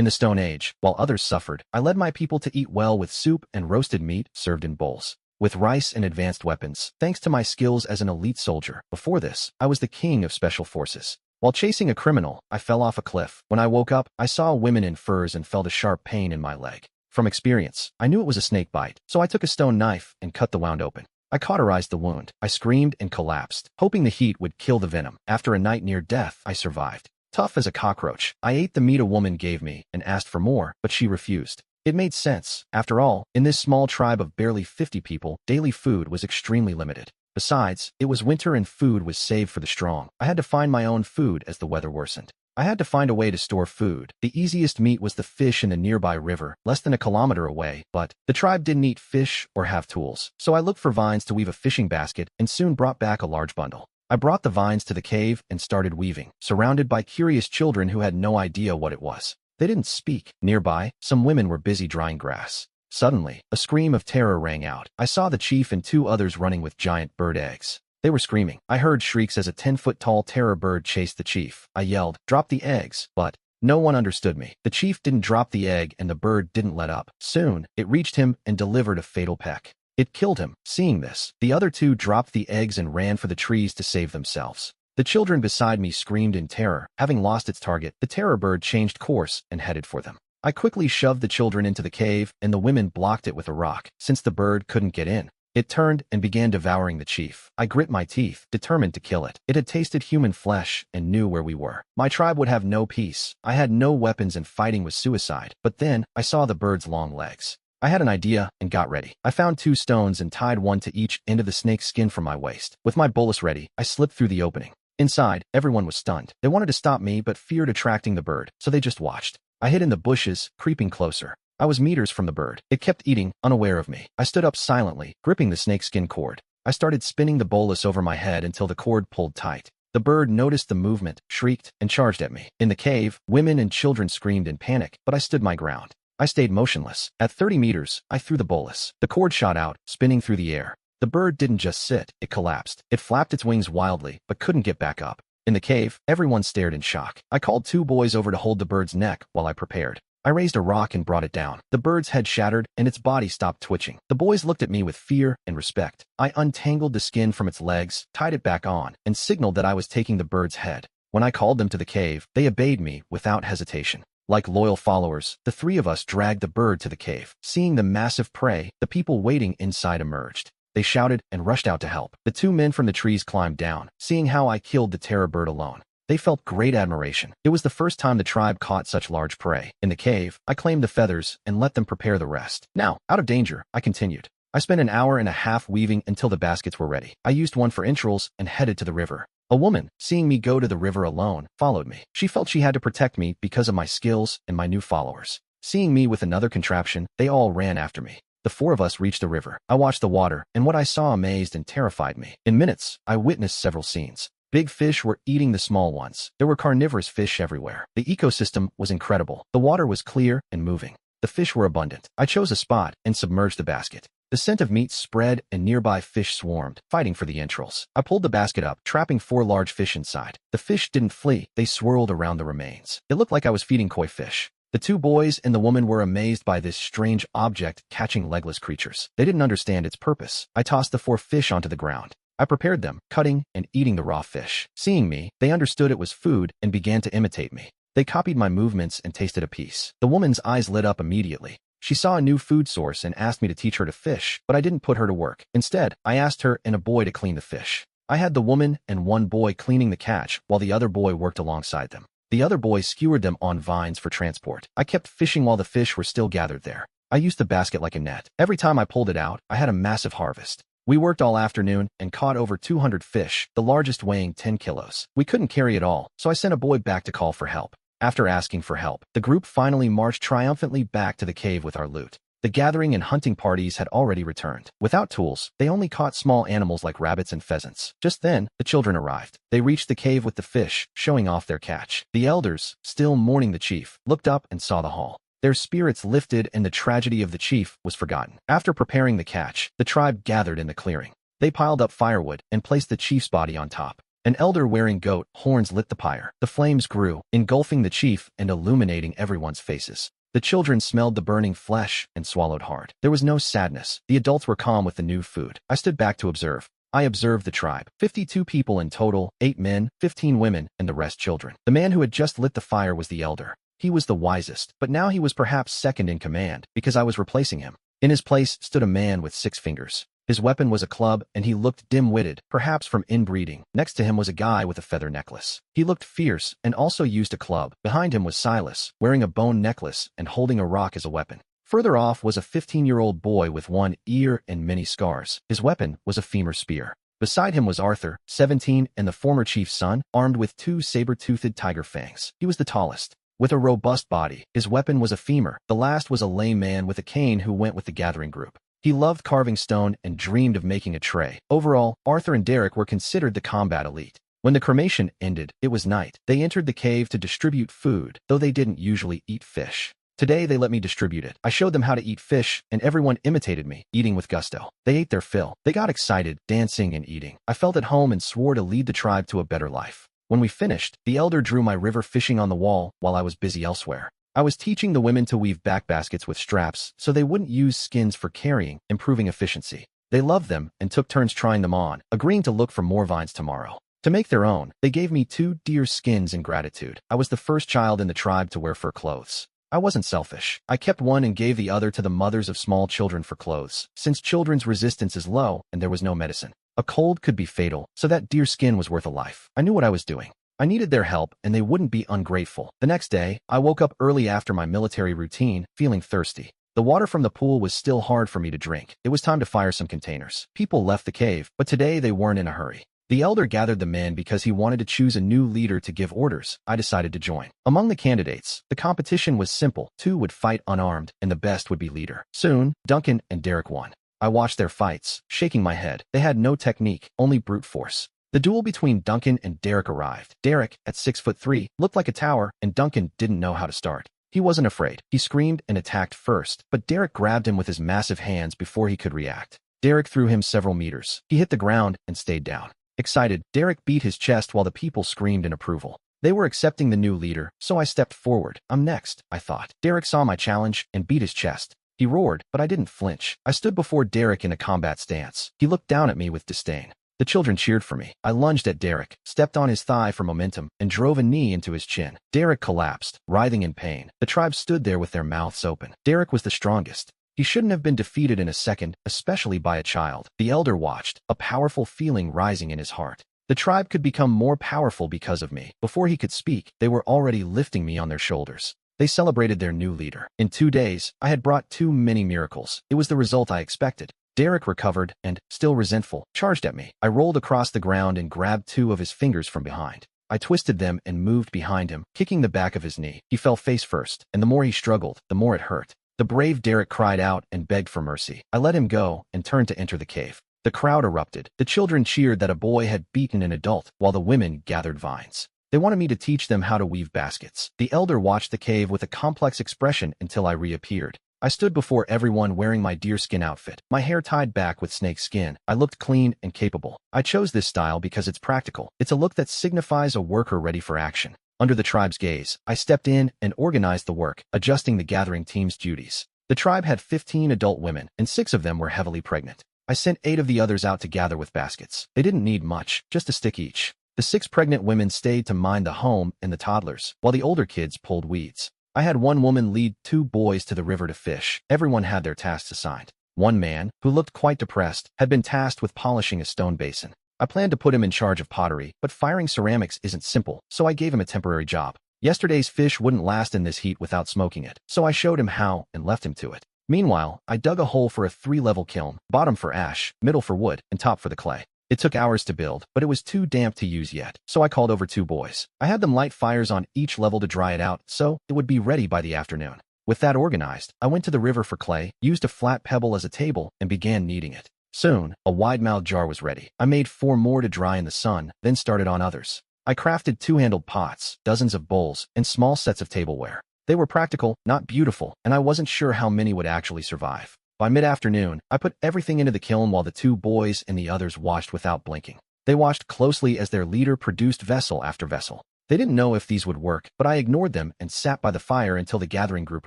In the Stone Age, while others suffered, I led my people to eat well with soup and roasted meat served in bowls, with rice and advanced weapons, thanks to my skills as an elite soldier. Before this, I was the king of special forces. While chasing a criminal, I fell off a cliff. When I woke up, I saw women in furs and felt a sharp pain in my leg. From experience, I knew it was a snake bite, so I took a stone knife and cut the wound open. I cauterized the wound. I screamed and collapsed, hoping the heat would kill the venom. After a night near death, I survived. Tough as a cockroach, I ate the meat a woman gave me and asked for more, but she refused. It made sense. After all, in this small tribe of barely 50 people, daily food was extremely limited. Besides, it was winter and food was saved for the strong. I had to find my own food as the weather worsened. I had to find a way to store food. The easiest meat was the fish in the nearby river, less than a kilometer away, but the tribe didn't eat fish or have tools. So I looked for vines to weave a fishing basket and soon brought back a large bundle. I brought the vines to the cave and started weaving, surrounded by curious children who had no idea what it was. They didn't speak. Nearby, some women were busy drying grass. Suddenly, a scream of terror rang out. I saw the chief and 2 others running with giant bird eggs. They were screaming. I heard shrieks as a 10-foot-tall terror bird chased the chief. I yelled, "Drop the eggs!" But no one understood me. The chief didn't drop the egg and the bird didn't let up. Soon, it reached him and delivered a fatal peck. It killed him. Seeing this, the other 2 dropped the eggs and ran for the trees to save themselves. The children beside me screamed in terror. Having lost its target, the terror bird changed course and headed for them. I quickly shoved the children into the cave, and the women blocked it with a rock, since the bird couldn't get in. It turned and began devouring the chief. I grit my teeth, determined to kill it. It had tasted human flesh and knew where we were. My tribe would have no peace. I had no weapons and fighting was suicide. But then, I saw the bird's long legs. I had an idea and got ready. I found 2 stones and tied one to each end of the snake's skin from my waist. With my bolus ready, I slipped through the opening. Inside, everyone was stunned. They wanted to stop me but feared attracting the bird, so they just watched. I hid in the bushes, creeping closer. I was meters from the bird. It kept eating, unaware of me. I stood up silently, gripping the snakeskin cord. I started spinning the bolus over my head until the cord pulled tight. The bird noticed the movement, shrieked, and charged at me. In the cave, women and children screamed in panic, but I stood my ground. I stayed motionless. At 30 meters, I threw the bolus. The cord shot out, spinning through the air. The bird didn't just sit, it collapsed. It flapped its wings wildly, but couldn't get back up. In the cave, everyone stared in shock. I called 2 boys over to hold the bird's neck while I prepared. I raised a rock and brought it down. The bird's head shattered, and its body stopped twitching. The boys looked at me with fear and respect. I untangled the skin from its legs, tied it back on, and signaled that I was taking the bird's head. When I called them to the cave, they obeyed me without hesitation. Like loyal followers, the 3 of us dragged the bird to the cave. Seeing the massive prey, the people waiting inside emerged. They shouted and rushed out to help. The 2 men from the trees climbed down, seeing how I killed the terror bird alone. They felt great admiration. It was the first time the tribe caught such large prey. In the cave, I claimed the feathers and let them prepare the rest. Now, out of danger, I continued. I spent an hour and a half weaving until the baskets were ready. I used one for entrails and headed to the river. A woman, seeing me go to the river alone, followed me. She felt she had to protect me because of my skills and my new followers. Seeing me with another contraption, they all ran after me. The 4 of us reached the river. I watched the water, and what I saw amazed and terrified me. In minutes, I witnessed several scenes. Big fish were eating the small ones. There were carnivorous fish everywhere. The ecosystem was incredible. The water was clear and moving. The fish were abundant. I chose a spot and submerged the basket. The scent of meat spread and nearby fish swarmed, fighting for the entrails. I pulled the basket up, trapping 4 large fish inside. The fish didn't flee. They swirled around the remains. It looked like I was feeding koi fish. The 2 boys and the woman were amazed by this strange object catching legless creatures. They didn't understand its purpose. I tossed the 4 fish onto the ground. I prepared them, cutting and eating the raw fish. Seeing me, they understood it was food and began to imitate me. They copied my movements and tasted a piece. The woman's eyes lit up immediately. She saw a new food source and asked me to teach her to fish, but I didn't put her to work. Instead, I asked her and a boy to clean the fish. I had the woman and 1 boy cleaning the catch while the other boy worked alongside them. The other boy skewered them on vines for transport. I kept fishing while the fish were still gathered there. I used the basket like a net. Every time I pulled it out, I had a massive harvest. We worked all afternoon and caught over 200 fish, the largest weighing 10 kilos. We couldn't carry it all, so I sent a boy back to call for help. After asking for help, the group finally marched triumphantly back to the cave with our loot. The gathering and hunting parties had already returned. Without tools, they only caught small animals like rabbits and pheasants. Just then, the children arrived. They reached the cave with the fish, showing off their catch. The elders, still mourning the chief, looked up and saw the haul. Their spirits lifted and the tragedy of the chief was forgotten. After preparing the catch, the tribe gathered in the clearing. They piled up firewood and placed the chief's body on top. An elder wearing goat horns lit the pyre. The flames grew, engulfing the chief and illuminating everyone's faces. The children smelled the burning flesh and swallowed hard. There was no sadness. The adults were calm with the new food. I stood back to observe. I observed the tribe. 52 people in total, 8 men, 15 women, and the rest children. The man who had just lit the fire was the elder. He was the wisest, but now he was perhaps second in command, because I was replacing him. In his place stood a man with 6 fingers. His weapon was a club, and he looked dim-witted, perhaps from inbreeding. Next to him was a guy with a feather necklace. He looked fierce, and also used a club. Behind him was Silas, wearing a bone necklace and holding a rock as a weapon. Further off was a 15-year-old boy with one ear and many scars. His weapon was a femur spear. Beside him was Arthur, 17, and the former chief's son, armed with 2 saber-toothed tiger fangs. He was the tallest. With a robust body, his weapon was a femur. The last was a lame man with a cane who went with the gathering group. He loved carving stone and dreamed of making a tray. Overall, Arthur and Derek were considered the combat elite. When the cremation ended, it was night. They entered the cave to distribute food, though they didn't usually eat fish. Today they let me distribute it. I showed them how to eat fish, and everyone imitated me, eating with gusto. They ate their fill. They got excited, dancing and eating. I felt at home and swore to lead the tribe to a better life. When we finished, the elder drew my river fishing on the wall while I was busy elsewhere. I was teaching the women to weave back baskets with straps so they wouldn't use skins for carrying, improving efficiency. They loved them and took turns trying them on, agreeing to look for more vines tomorrow. To make their own, they gave me 2 deer skins in gratitude. I was the first child in the tribe to wear fur clothes. I wasn't selfish. I kept one and gave the other to the mothers of small children for clothes, since children's resistance is low and there was no medicine. A cold could be fatal, so that deer skin was worth a life. I knew what I was doing. I needed their help, and they wouldn't be ungrateful. The next day, I woke up early after my military routine, feeling thirsty. The water from the pool was still hard for me to drink. It was time to fire some containers. People left the cave, but today they weren't in a hurry. The elder gathered the men because he wanted to choose a new leader to give orders. I decided to join. Among the candidates, the competition was simple. 2 would fight unarmed, and the best would be leader. Soon, Duncan and Derek won. I watched their fights, shaking my head. They had no technique, only brute force. The duel between Duncan and Derek arrived. Derek, at 6'3", looked like a tower, and Duncan didn't know how to start. He wasn't afraid. He screamed and attacked first, but Derek grabbed him with his massive hands before he could react. Derek threw him several meters. He hit the ground and stayed down. Excited, Derek beat his chest while the people screamed in approval. They were accepting the new leader, so I stepped forward. I'm next, I thought. Derek saw my challenge and beat his chest. He roared, but I didn't flinch. I stood before Derek in a combat stance. He looked down at me with disdain. The children cheered for me. I lunged at Derek, stepped on his thigh for momentum, and drove a knee into his chin. Derek collapsed, writhing in pain. The tribe stood there with their mouths open. Derek was the strongest. He shouldn't have been defeated in a second, especially by a child. The elder watched, a powerful feeling rising in his heart. The tribe could become more powerful because of me. Before he could speak, they were already lifting me on their shoulders. They celebrated their new leader. In 2 days, I had brought 2 mini miracles. It was the result I expected. Derek recovered and, still resentful, charged at me. I rolled across the ground and grabbed 2 of his fingers from behind. I twisted them and moved behind him, kicking the back of his knee. He fell face first, and the more he struggled, the more it hurt. The brave Derek cried out and begged for mercy. I let him go and turned to enter the cave. The crowd erupted. The children cheered that a boy had beaten an adult, while the women gathered vines. They wanted me to teach them how to weave baskets. The elder watched the cave with a complex expression until I reappeared. I stood before everyone wearing my deerskin outfit, my hair tied back with snake skin. I looked clean and capable. I chose this style because it's practical. It's a look that signifies a worker ready for action. Under the tribe's gaze, I stepped in and organized the work, adjusting the gathering team's duties. The tribe had 15 adult women, and 6 of them were heavily pregnant. I sent 8 of the others out to gather with baskets. They didn't need much, just a stick each. The 6 pregnant women stayed to mind the home and the toddlers, while the older kids pulled weeds. I had one woman lead 2 boys to the river to fish. Everyone had their tasks assigned. One man, who looked quite depressed, had been tasked with polishing a stone basin. I planned to put him in charge of pottery, but firing ceramics isn't simple, so I gave him a temporary job. Yesterday's fish wouldn't last in this heat without smoking it, so I showed him how and left him to it. Meanwhile, I dug a hole for a 3-level kiln, bottom for ash, middle for wood, and top for the clay. It took hours to build, but it was too damp to use yet, so I called over 2 boys. I had them light fires on each level to dry it out, so it would be ready by the afternoon. With that organized, I went to the river for clay, used a flat pebble as a table, and began kneading it. Soon, a wide-mouthed jar was ready. I made 4 more to dry in the sun, then started on others. I crafted 2-handled pots, dozens of bowls, and small sets of tableware. They were practical, not beautiful, and I wasn't sure how many would actually survive. By mid-afternoon, I put everything into the kiln while the 2 boys and the others watched without blinking. They watched closely as their leader produced vessel after vessel. They didn't know if these would work, but I ignored them and sat by the fire until the gathering group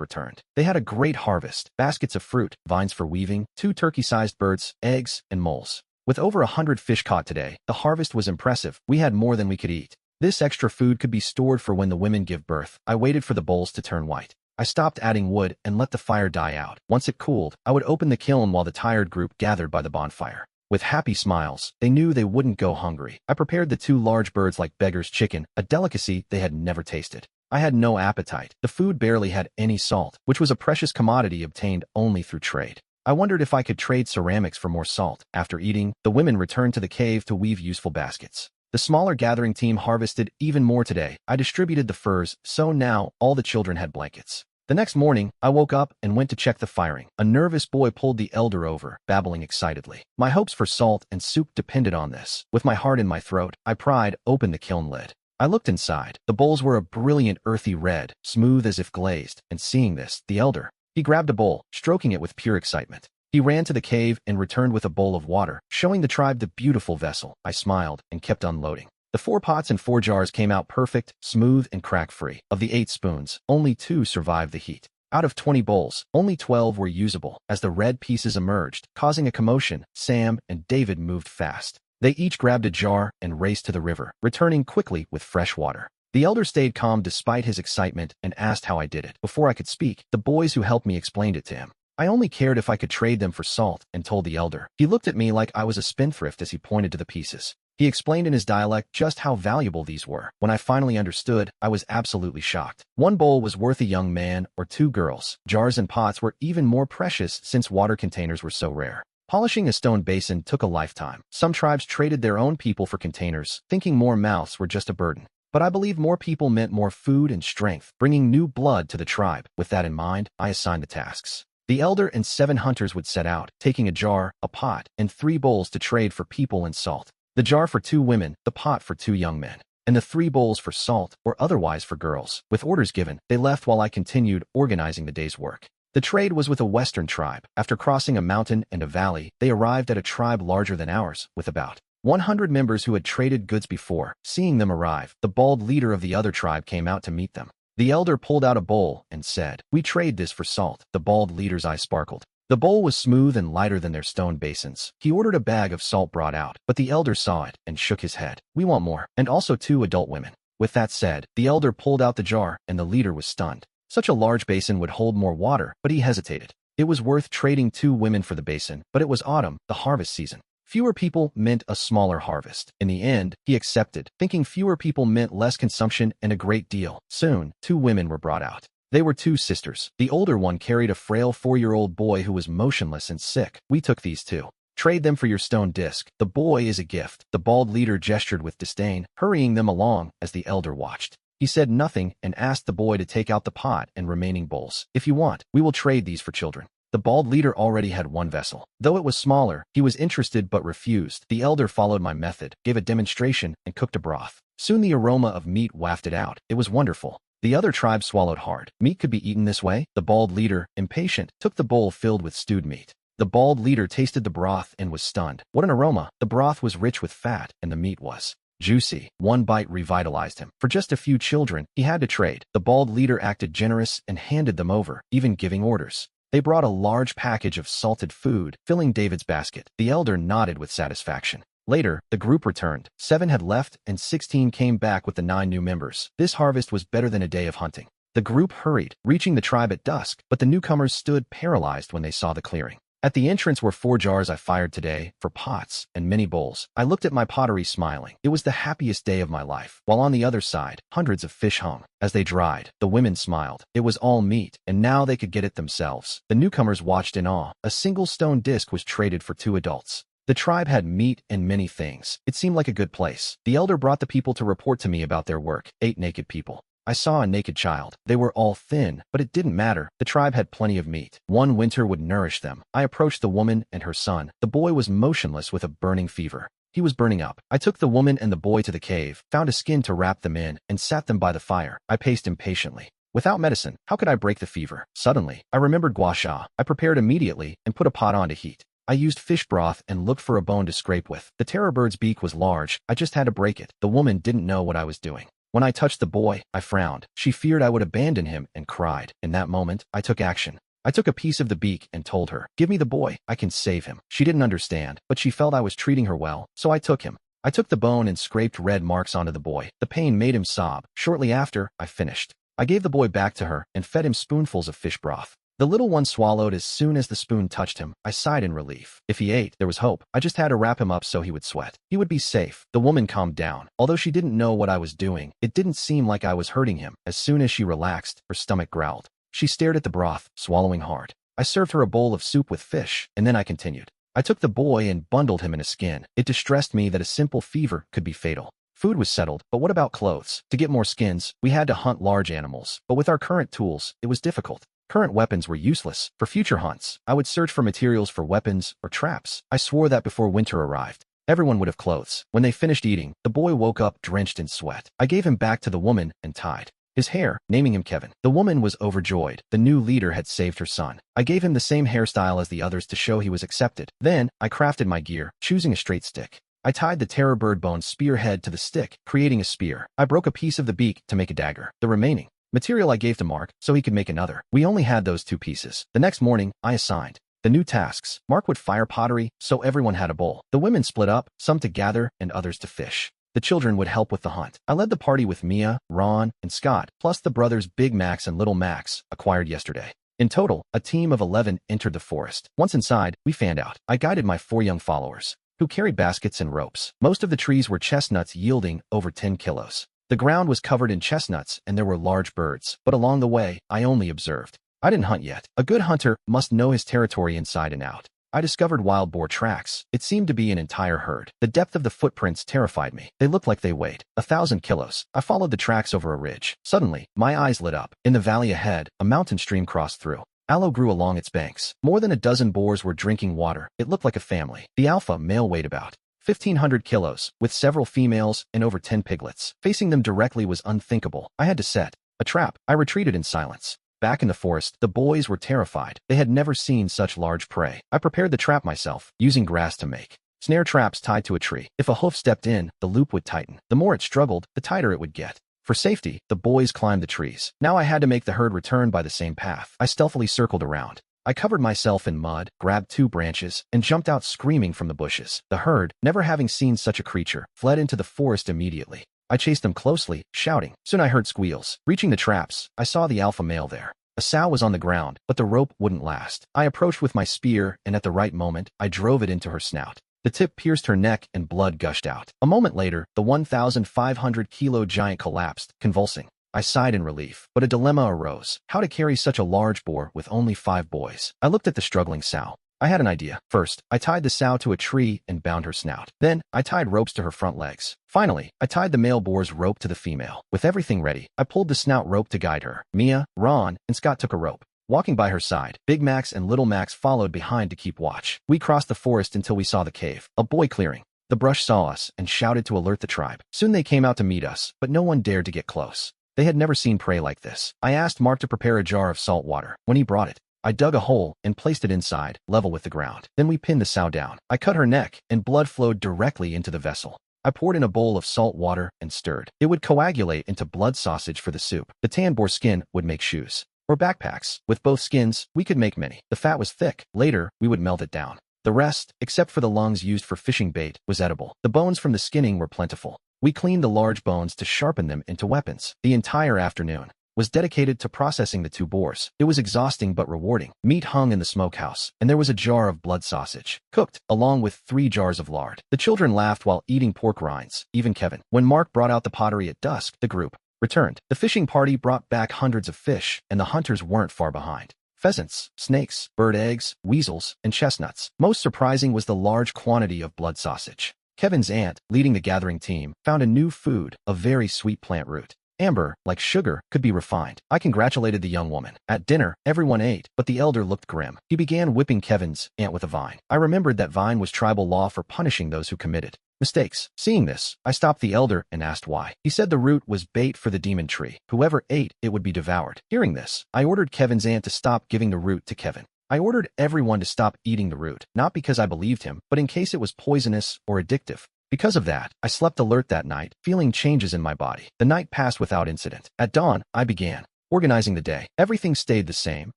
returned. They had a great harvest, baskets of fruit, vines for weaving, 2 turkey-sized birds, eggs, and moles. With over 100 fish caught today, the harvest was impressive. We had more than we could eat. This extra food could be stored for when the women give birth. I waited for the bowls to turn white. I stopped adding wood and let the fire die out. Once it cooled, I would open the kiln while the tired group gathered by the bonfire. With happy smiles, they knew they wouldn't go hungry. I prepared the 2 large birds like beggar's chicken, a delicacy they had never tasted. I had no appetite. The food barely had any salt, which was a precious commodity obtained only through trade. I wondered if I could trade ceramics for more salt. After eating, the women returned to the cave to weave useful baskets. The smaller gathering team harvested even more today. I distributed the furs, so now all the children had blankets. The next morning, I woke up and went to check the firing. A nervous boy pulled the elder over, babbling excitedly. My hopes for salt and soup depended on this. With my heart in my throat, I pried open the kiln lid. I looked inside. The bowls were a brilliant earthy red, smooth as if glazed, and seeing this, the elder, he grabbed a bowl, stroking it with pure excitement. He ran to the cave and returned with a bowl of water, showing the tribe the beautiful vessel. I smiled and kept unloading. The 4 pots and 4 jars came out perfect, smooth, and crack-free. Of the 8 spoons, only 2 survived the heat. Out of 20 bowls, only 12 were usable. As the red pieces emerged, causing a commotion, Sam and David moved fast. They each grabbed a jar and raced to the river, returning quickly with fresh water. The elder stayed calm despite his excitement and asked how I did it. Before I could speak, the boys who helped me explained it to him. I only cared if I could trade them for salt, and told the elder. He looked at me like I was a spendthrift as he pointed to the pieces. He explained in his dialect just how valuable these were. When I finally understood, I was absolutely shocked. 1 bowl was worth a young man or 2 girls. Jars and pots were even more precious since water containers were so rare. Polishing a stone basin took a lifetime. Some tribes traded their own people for containers, thinking more mouths were just a burden. But I believe more people meant more food and strength, bringing new blood to the tribe. With that in mind, I assigned the tasks. The elder and 7 hunters would set out, taking a jar, a pot, and 3 bowls to trade for people and salt. The jar for 2 women, the pot for 2 young men, and the 3 bowls for salt or otherwise for girls. With orders given, they left while I continued organizing the day's work. The trade was with a western tribe. After crossing a mountain and a valley, they arrived at a tribe larger than ours, with about 100 members who had traded goods before. Seeing them arrive, the bald leader of the other tribe came out to meet them. The elder pulled out a bowl and said, "We trade this for salt." The bald leader's eyes sparkled. The bowl was smooth and lighter than their stone basins. He ordered a bag of salt brought out, but the elder saw it and shook his head. "We want more, and also 2 adult women." With that said, the elder pulled out the jar, and the leader was stunned. Such a large basin would hold more water, but he hesitated. It was worth trading 2 women for the basin, but it was autumn, the harvest season. Fewer people meant a smaller harvest. In the end, he accepted, thinking fewer people meant less consumption and a great deal. Soon, 2 women were brought out. They were 2 sisters. The older one carried a frail 4-year-old boy who was motionless and sick. "We took these 2. Trade them for your stone disc. The boy is a gift." The bald leader gestured with disdain, hurrying them along as the elder watched. He said nothing and asked the boy to take out the pot and remaining bowls. "If you want, we will trade these for children." The bald leader already had 1 vessel. Though it was smaller, he was interested but refused. The elder followed my method, gave a demonstration, and cooked a broth. Soon the aroma of meat wafted out. It was wonderful. The other tribe swallowed hard. Meat could be eaten this way? The bald leader, impatient, took the bowl filled with stewed meat. The bald leader tasted the broth and was stunned. What an aroma! The broth was rich with fat, and the meat was juicy. 1 bite revitalized him. For just a few children, he had to trade. The bald leader acted generous and handed them over, even giving orders. They brought a large package of salted food, filling David's basket. The elder nodded with satisfaction. Later, the group returned. 7 had left, and 16 came back with the 9 new members. This harvest was better than a day of hunting. The group hurried, reaching the tribe at dusk, but the newcomers stood paralyzed when they saw the clearing. At the entrance were 4 jars I fired today, for pots, and many bowls. I looked at my pottery smiling. It was the happiest day of my life. While on the other side, hundreds of fish hung. As they dried, the women smiled. It was all meat, and now they could get it themselves. The newcomers watched in awe. A single stone disc was traded for 2 adults. The tribe had meat and many things. It seemed like a good place. The elder brought the people to report to me about their work. 8 naked people. I saw a naked child. They were all thin, but it didn't matter. The tribe had plenty of meat. 1 winter would nourish them. I approached the woman and her son. The boy was motionless with a burning fever. He was burning up. I took the woman and the boy to the cave, found a skin to wrap them in, and sat them by the fire. I paced impatiently. Without medicine, how could I break the fever? Suddenly, I remembered gua sha. I prepared immediately and put a pot on to heat. I used fish broth and looked for a bone to scrape with. The terror bird's beak was large. I just had to break it. The woman didn't know what I was doing. When I touched the boy, I frowned. She feared I would abandon him and cried. In that moment, I took action. I took a piece of the beak and told her, "Give me the boy, I can save him." She didn't understand, but she felt I was treating her well, so I took him. I took the bone and scraped red marks onto the boy. The pain made him sob. Shortly after, I finished. I gave the boy back to her and fed him spoonfuls of fish broth. The little one swallowed as soon as the spoon touched him. I sighed in relief. If he ate, there was hope. I just had to wrap him up so he would sweat. He would be safe. The woman calmed down. Although she didn't know what I was doing, it didn't seem like I was hurting him. As soon as she relaxed, her stomach growled. She stared at the broth, swallowing hard. I served her a bowl of soup with fish, and then I continued. I took the boy and bundled him in a skin. It distressed me that a simple fever could be fatal. Food was settled, but what about clothes? To get more skins, we had to hunt large animals, but with our current tools, it was difficult. Current weapons were useless. For future hunts, I would search for materials for weapons or traps. I swore that before winter arrived, everyone would have clothes. When they finished eating, the boy woke up drenched in sweat. I gave him back to the woman and tied his hair, naming him Kevin. The woman was overjoyed. The new leader had saved her son. I gave him the same hairstyle as the others to show he was accepted. Then, I crafted my gear, choosing a straight stick. I tied the terror bird bone spearhead to the stick, creating a spear. I broke a piece of the beak to make a dagger. The remaining material I gave to Mark so he could make another. We only had those 2 pieces. The next morning, I assigned the new tasks. Mark would fire pottery, so everyone had a bowl. The women split up, some to gather and others to fish. The children would help with the hunt. I led the party with Mia, Ron, and Scott, plus the brothers Big Max and Little Max, acquired yesterday. In total, a team of 11 entered the forest. Once inside, we fanned out. I guided my 4 young followers, who carried baskets and ropes. Most of the trees were chestnuts yielding over 10 kilos. The ground was covered in chestnuts and there were large birds, but along the way, I only observed. I didn't hunt yet. A good hunter must know his territory inside and out. I discovered wild boar tracks. It seemed to be an entire herd. The depth of the footprints terrified me. They looked like they weighed 1,000 kilos. I followed the tracks over a ridge. Suddenly, my eyes lit up. In the valley ahead, a mountain stream crossed through. Aloe grew along its banks. More than a dozen boars were drinking water. It looked like a family. The alpha male weighed about 1,500 kilos, with several females and over 10 piglets. Facing them directly was unthinkable. I had to set a trap. I retreated in silence. Back in the forest, the boys were terrified. They had never seen such large prey. I prepared the trap myself, using grass to make snare traps tied to a tree. If a hoof stepped in, the loop would tighten. The more it struggled, the tighter it would get. For safety, the boys climbed the trees. Now I had to make the herd return by the same path. I stealthily circled around. I covered myself in mud, grabbed 2 branches, and jumped out screaming from the bushes. The herd, never having seen such a creature, fled into the forest immediately. I chased them closely, shouting. Soon I heard squeals. Reaching the traps, I saw the alpha male there. A sow was on the ground, but the rope wouldn't last. I approached with my spear, and at the right moment, I drove it into her snout. The tip pierced her neck and blood gushed out. A moment later, the 1,500-kilo giant collapsed, convulsing. I sighed in relief, but a dilemma arose. How to carry such a large boar with only 5 boys? I looked at the struggling sow. I had an idea. First, I tied the sow to a tree and bound her snout. Then, I tied ropes to her front legs. Finally, I tied the male boar's rope to the female. With everything ready, I pulled the snout rope to guide her. Mia, Ron, and Scott took a rope. Walking by her side, Big Max and Little Max followed behind to keep watch. We crossed the forest until we saw the cave, a boy clearing. The brush saw us and shouted to alert the tribe. Soon they came out to meet us, but no one dared to get close. They had never seen prey like this. I asked Mark to prepare a jar of salt water. When he brought it, I dug a hole and placed it inside, level with the ground. Then we pinned the sow down. I cut her neck, and blood flowed directly into the vessel. I poured in a bowl of salt water and stirred. It would coagulate into blood sausage for the soup. The tan boar skin would make shoes or backpacks. With both skins, we could make many. The fat was thick. Later, we would melt it down. The rest, except for the lungs used for fishing bait, was edible. The bones from the skinning were plentiful. We cleaned the large bones to sharpen them into weapons. The entire afternoon was dedicated to processing the 2 boars. It was exhausting but rewarding. Meat hung in the smokehouse, and there was a jar of blood sausage, cooked, along with 3 jars of lard. The children laughed while eating pork rinds, even Kevin. When Mark brought out the pottery at dusk, the group returned. The fishing party brought back hundreds of fish, and the hunters weren't far behind. Pheasants, snakes, bird eggs, weasels, and chestnuts. Most surprising was the large quantity of blood sausage. Kevin's aunt, leading the gathering team, found a new food, a very sweet plant root. Amber, like sugar, could be refined. I congratulated the young woman. At dinner, everyone ate, but the elder looked grim. He began whipping Kevin's aunt with a vine. I remembered that vine was tribal law for punishing those who committed mistakes. Seeing this, I stopped the elder and asked why. He said the root was bait for the demon tree. Whoever ate it would be devoured. Hearing this, I ordered Kevin's aunt to stop giving the root to Kevin. I ordered everyone to stop eating the root, not because I believed him, but in case it was poisonous or addictive. Because of that, I slept alert that night, feeling changes in my body. The night passed without incident. At dawn, I began organizing the day. Everything stayed the same,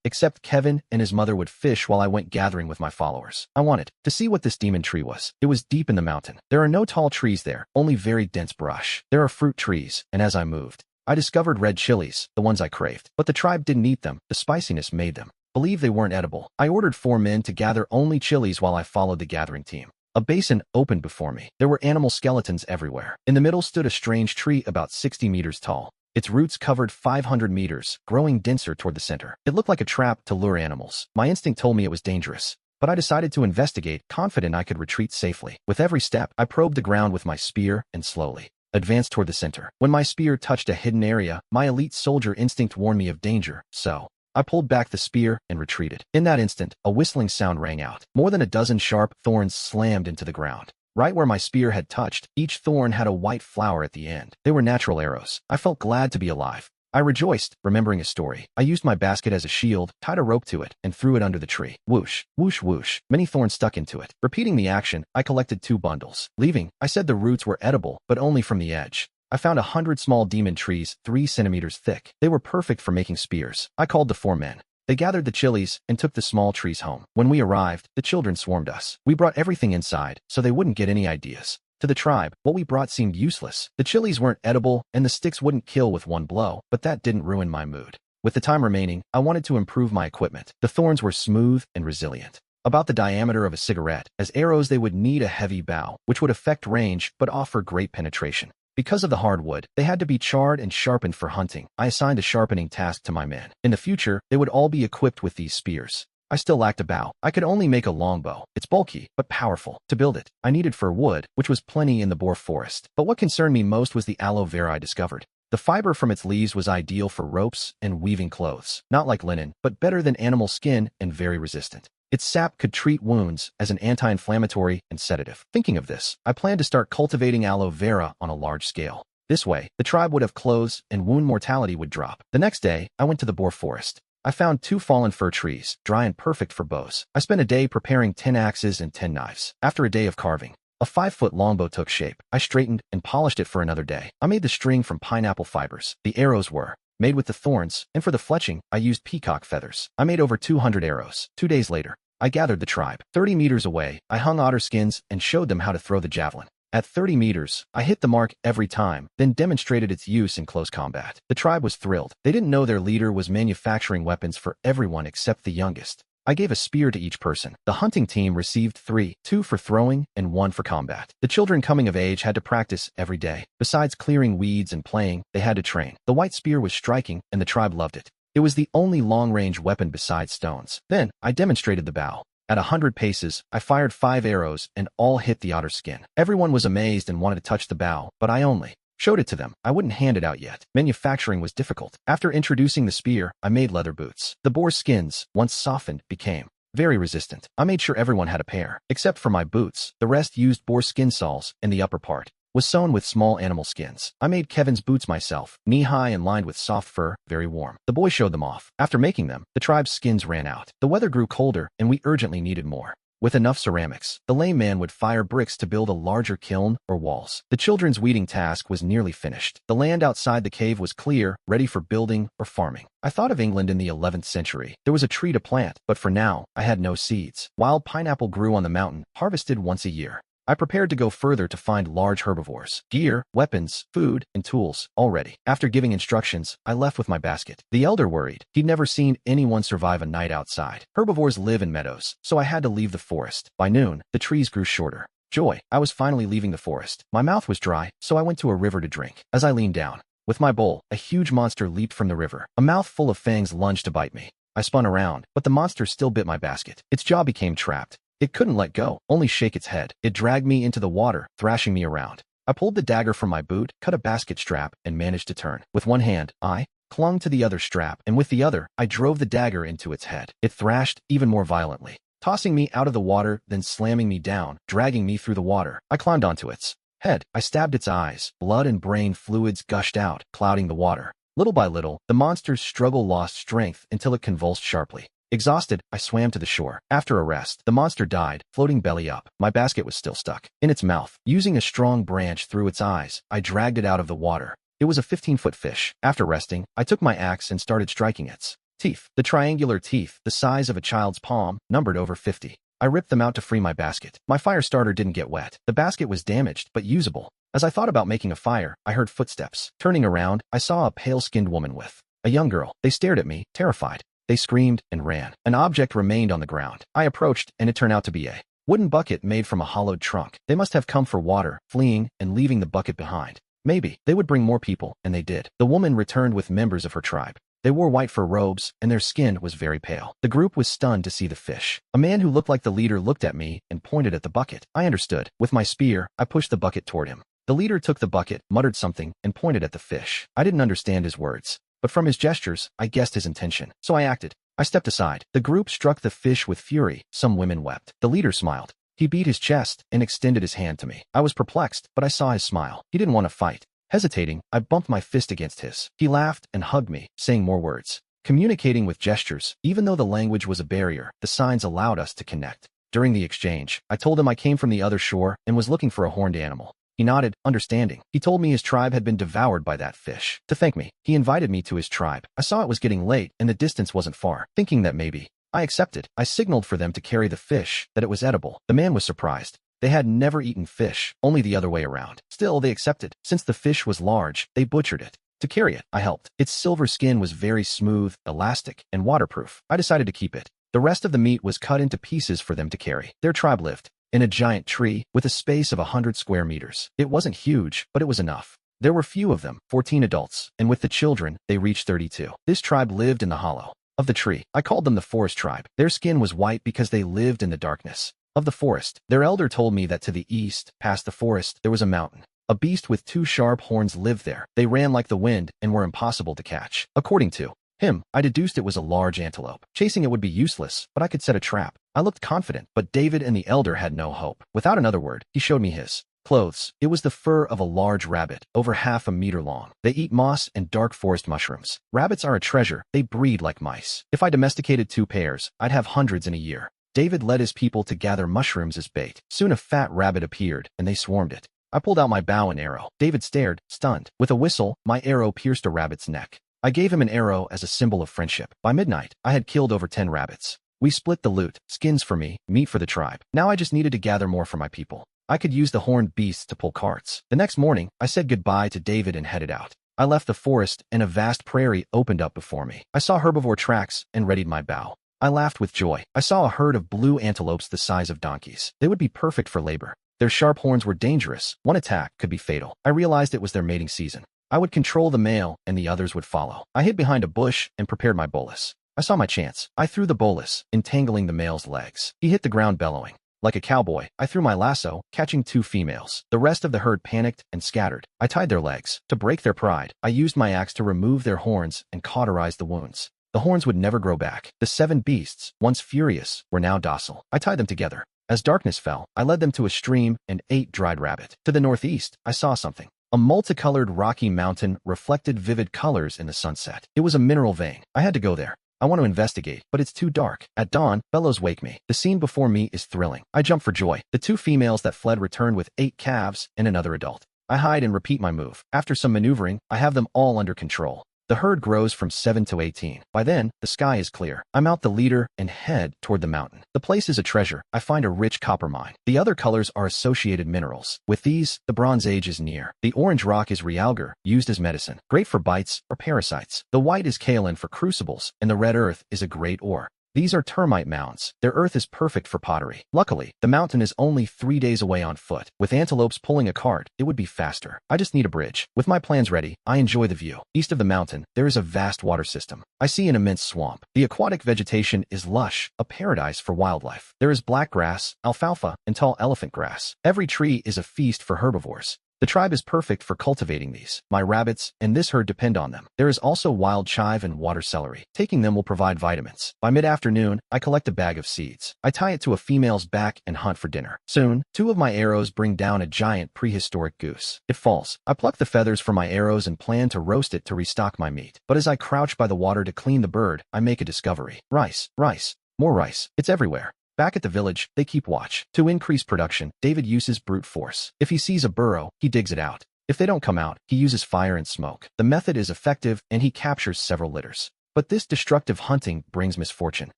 except Kevin and his mother would fish while I went gathering with my followers. I wanted to see what this demon tree was. It was deep in the mountain. There are no tall trees there, only very dense brush. There are fruit trees, and as I moved, I discovered red chilies, the ones I craved. But the tribe didn't eat them. The spiciness made them believe they weren't edible. I ordered 4 men to gather only chilies while I followed the gathering team. A basin opened before me. There were animal skeletons everywhere. In the middle stood a strange tree about 60 meters tall. Its roots covered 500 meters, growing denser toward the center. It looked like a trap to lure animals. My instinct told me it was dangerous, but I decided to investigate, confident I could retreat safely. With every step, I probed the ground with my spear and slowly advanced toward the center. When my spear touched a hidden area, my elite soldier instinct warned me of danger, so I pulled back the spear and retreated. In that instant, a whistling sound rang out. More than a dozen sharp thorns slammed into the ground. Right where my spear had touched, each thorn had a white flower at the end. They were natural arrows. I felt glad to be alive. I rejoiced, remembering a story. I used my basket as a shield, tied a rope to it, and threw it under the tree. Whoosh, whoosh, whoosh. Many thorns stuck into it. Repeating the action, I collected 2 bundles. Leaving, I said the roots were edible, but only from the edge. I found 100 small demon trees, 3 centimeters thick. They were perfect for making spears. I called the 4 men. They gathered the chilies and took the small trees home. When we arrived, the children swarmed us. We brought everything inside, so they wouldn't get any ideas. To the tribe, what we brought seemed useless. The chilies weren't edible, and the sticks wouldn't kill with one blow, but that didn't ruin my mood. With the time remaining, I wanted to improve my equipment. The thorns were smooth and resilient, about the diameter of a cigarette. As arrows, they would need a heavy bow, which would affect range but offer great penetration. Because of the hardwood, they had to be charred and sharpened for hunting. I assigned a sharpening task to my men. In the future, they would all be equipped with these spears. I still lacked a bow. I could only make a longbow. It's bulky, but powerful. To build it, I needed fir wood, which was plenty in the boar forest. But what concerned me most was the aloe vera I discovered. The fiber from its leaves was ideal for ropes and weaving clothes. Not like linen, but better than animal skin and very resistant. Its sap could treat wounds as an anti-inflammatory and sedative. Thinking of this, I planned to start cultivating aloe vera on a large scale. This way, the tribe would have clothes and wound mortality would drop. The next day, I went to the boar forest. I found 2 fallen fir trees, dry and perfect for bows. I spent a day preparing 10 axes and 10 knives. After a day of carving, a 5-foot longbow took shape. I straightened and polished it for another day. I made the string from pineapple fibers. The arrows were made with the thorns, and for the fletching, I used peacock feathers. I made over 200 arrows. 2 days later, I gathered the tribe. 30 meters away, I hung otter skins and showed them how to throw the javelin. At 30 meters, I hit the mark every time, then demonstrated its use in close combat. The tribe was thrilled. They didn't know their leader was manufacturing weapons for everyone except the youngest. I gave a spear to each person. The hunting team received 3, 2 for throwing and 1 for combat. The children coming of age had to practice every day. Besides clearing weeds and playing, they had to train. The white spear was striking, and the tribe loved it. It was the only long-range weapon besides stones. Then, I demonstrated the bow. At 100 paces, I fired 5 arrows and all hit the otter skin. Everyone was amazed and wanted to touch the bow, but I only showed it to them. I wouldn't hand it out yet. Manufacturing was difficult. After introducing the spear, I made leather boots. The boar skins, once softened, became very resistant. I made sure everyone had a pair. Except for my boots, the rest used boar skin soles, and the upper part was sewn with small animal skins. I made Kevin's boots myself, knee-high and lined with soft fur, very warm. The boy showed them off. After making them, the tribe's skins ran out. The weather grew colder, and we urgently needed more. With enough ceramics, the lame man would fire bricks to build a larger kiln or walls. The children's weeding task was nearly finished. The land outside the cave was clear, ready for building or farming. I thought of England in the 11th century. There was a tree to plant, but for now, I had no seeds. Wild pineapple grew on the mountain, harvested once a year. I prepared to go further to find large herbivores. Gear, weapons, food, and tools, all ready. After giving instructions, I left with my basket. The elder worried. He'd never seen anyone survive a night outside. Herbivores live in meadows, so I had to leave the forest. By noon, the trees grew shorter. Joy, I was finally leaving the forest. My mouth was dry, so I went to a river to drink. As I leaned down with my bowl, a huge monster leaped from the river. A mouth full of fangs lunged to bite me. I spun around, but the monster still bit my basket. Its jaw became trapped. It couldn't let go, only shake its head. It dragged me into the water, thrashing me around. I pulled the dagger from my boot, cut a basket strap, and managed to turn. With one hand, I clung to the other strap, and with the other, I drove the dagger into its head. It thrashed even more violently, tossing me out of the water, then slamming me down, dragging me through the water. I climbed onto its head. I stabbed its eyes. Blood and brain fluids gushed out, clouding the water. Little by little, the monster's struggle lost strength until it convulsed sharply. Exhausted, I swam to the shore. After a rest, the monster died, floating belly up. My basket was still stuck in its mouth. Using a strong branch through its eyes, I dragged it out of the water. It was a 15-foot fish. After resting, I took my axe and started striking its teeth. The triangular teeth, the size of a child's palm, numbered over 50. I ripped them out to free my basket. My fire starter didn't get wet. The basket was damaged, but usable. As I thought about making a fire, I heard footsteps. Turning around, I saw a pale-skinned woman with a young girl. They stared at me, terrified. They screamed and ran. An object remained on the ground. I approached, and it turned out to be a wooden bucket made from a hollowed trunk. They must have come for water, fleeing, and leaving the bucket behind. Maybe they would bring more people, and they did. The woman returned with members of her tribe. They wore white fur robes, and their skin was very pale. The group was stunned to see the fish. A man who looked like the leader looked at me and pointed at the bucket. I understood. With my spear, I pushed the bucket toward him. The leader took the bucket, muttered something, and pointed at the fish. I didn't understand his words, but from his gestures, I guessed his intention. So I acted. I stepped aside. The group struck the fish with fury. Some women wept. The leader smiled. He beat his chest and extended his hand to me. I was perplexed, but I saw his smile. He didn't want to fight. Hesitating, I bumped my fist against his. He laughed and hugged me, saying more words. Communicating with gestures, even though the language was a barrier, the signs allowed us to connect. During the exchange, I told him I came from the other shore and was looking for a horned animal. He nodded, understanding. He told me his tribe had been devoured by that fish. To thank me, he invited me to his tribe. I saw it was getting late and the distance wasn't far, thinking that maybe I accepted. I signaled for them to carry the fish, that it was edible. The man was surprised. They had never eaten fish, only the other way around. Still, they accepted. Since the fish was large, they butchered it. To carry it, I helped. Its silver skin was very smooth, elastic, and waterproof. I decided to keep it. The rest of the meat was cut into pieces for them to carry. Their tribe lived in a giant tree with a space of 100 square meters. It wasn't huge, but it was enough. There were few of them, 14 adults, and with the children, they reached 32. This tribe lived in the hollow of the tree. I called them the forest tribe. Their skin was white because they lived in the darkness of the forest. Their elder told me that to the east, past the forest, there was a mountain. A beast with 2 sharp horns lived there. They ran like the wind and were impossible to catch. According to him, I deduced it was a large antelope. Chasing it would be useless, but I could set a trap. I looked confident, but David and the elder had no hope. Without another word, he showed me his clothes. It was the fur of a large rabbit, over half a meter long. They eat moss and dark forest mushrooms. Rabbits are a treasure. They breed like mice. If I domesticated 2 pairs, I'd have hundreds in a year. David led his people to gather mushrooms as bait. Soon a fat rabbit appeared, and they swarmed it. I pulled out my bow and arrow. David stared, stunned. With a whistle, my arrow pierced a rabbit's neck. I gave him an arrow as a symbol of friendship. By midnight, I had killed over 10 rabbits. We split the loot, skins for me, meat for the tribe. Now I just needed to gather more for my people. I could use the horned beasts to pull carts. The next morning, I said goodbye to David and headed out. I left the forest, and a vast prairie opened up before me. I saw herbivore tracks and readied my bow. I laughed with joy. I saw a herd of blue antelopes the size of donkeys. They would be perfect for labor. Their sharp horns were dangerous. One attack could be fatal. I realized it was their mating season. I would control the male, and the others would follow. I hid behind a bush and prepared my bolus. I saw my chance. I threw the bolus, entangling the male's legs. He hit the ground bellowing. Like a cowboy, I threw my lasso, catching 2 females. The rest of the herd panicked and scattered. I tied their legs. To break their pride, I used my axe to remove their horns and cauterize the wounds. The horns would never grow back. The 7 beasts, once furious, were now docile. I tied them together. As darkness fell, I led them to a stream and ate dried rabbit. To the northeast, I saw something. A multicolored rocky mountain reflected vivid colors in the sunset. It was a mineral vein. I had to go there. I want to investigate, but it's too dark. At dawn, bellows wake me. The scene before me is thrilling. I jump for joy. The 2 females that fled returned with 8 calves and another adult. I hide and repeat my move. After some maneuvering, I have them all under control. The herd grows from 7 to 18. By then, the sky is clear. I mount the leader and head toward the mountain. The place is a treasure. I find a rich copper mine. The other colors are associated minerals. With these, the Bronze Age is near. The orange rock is realgar, used as medicine, great for bites or parasites. The white is kaolin for crucibles, and the red earth is a great ore. These are termite mounds. Their earth is perfect for pottery. Luckily, the mountain is only 3 days away on foot. With antelopes pulling a cart, it would be faster. I just need a bridge. With my plans ready, I enjoy the view. East of the mountain, there is a vast water system. I see an immense swamp. The aquatic vegetation is lush, a paradise for wildlife. There is black grass, alfalfa, and tall elephant grass. Every tree is a feast for herbivores. The tribe is perfect for cultivating these. My rabbits and this herd depend on them. There is also wild chive and water celery. Taking them will provide vitamins. By mid-afternoon, I collect a bag of seeds. I tie it to a female's back and hunt for dinner. Soon, 2 of my arrows bring down a giant prehistoric goose. It falls. I pluck the feathers from my arrows and plan to roast it to restock my meat. But as I crouch by the water to clean the bird, I make a discovery. Rice, rice, more rice. It's everywhere. Back at the village, they keep watch. To increase production, David uses brute force. If he sees a burrow, he digs it out. If they don't come out, he uses fire and smoke. The method is effective, and he captures several litters. But this destructive hunting brings misfortune.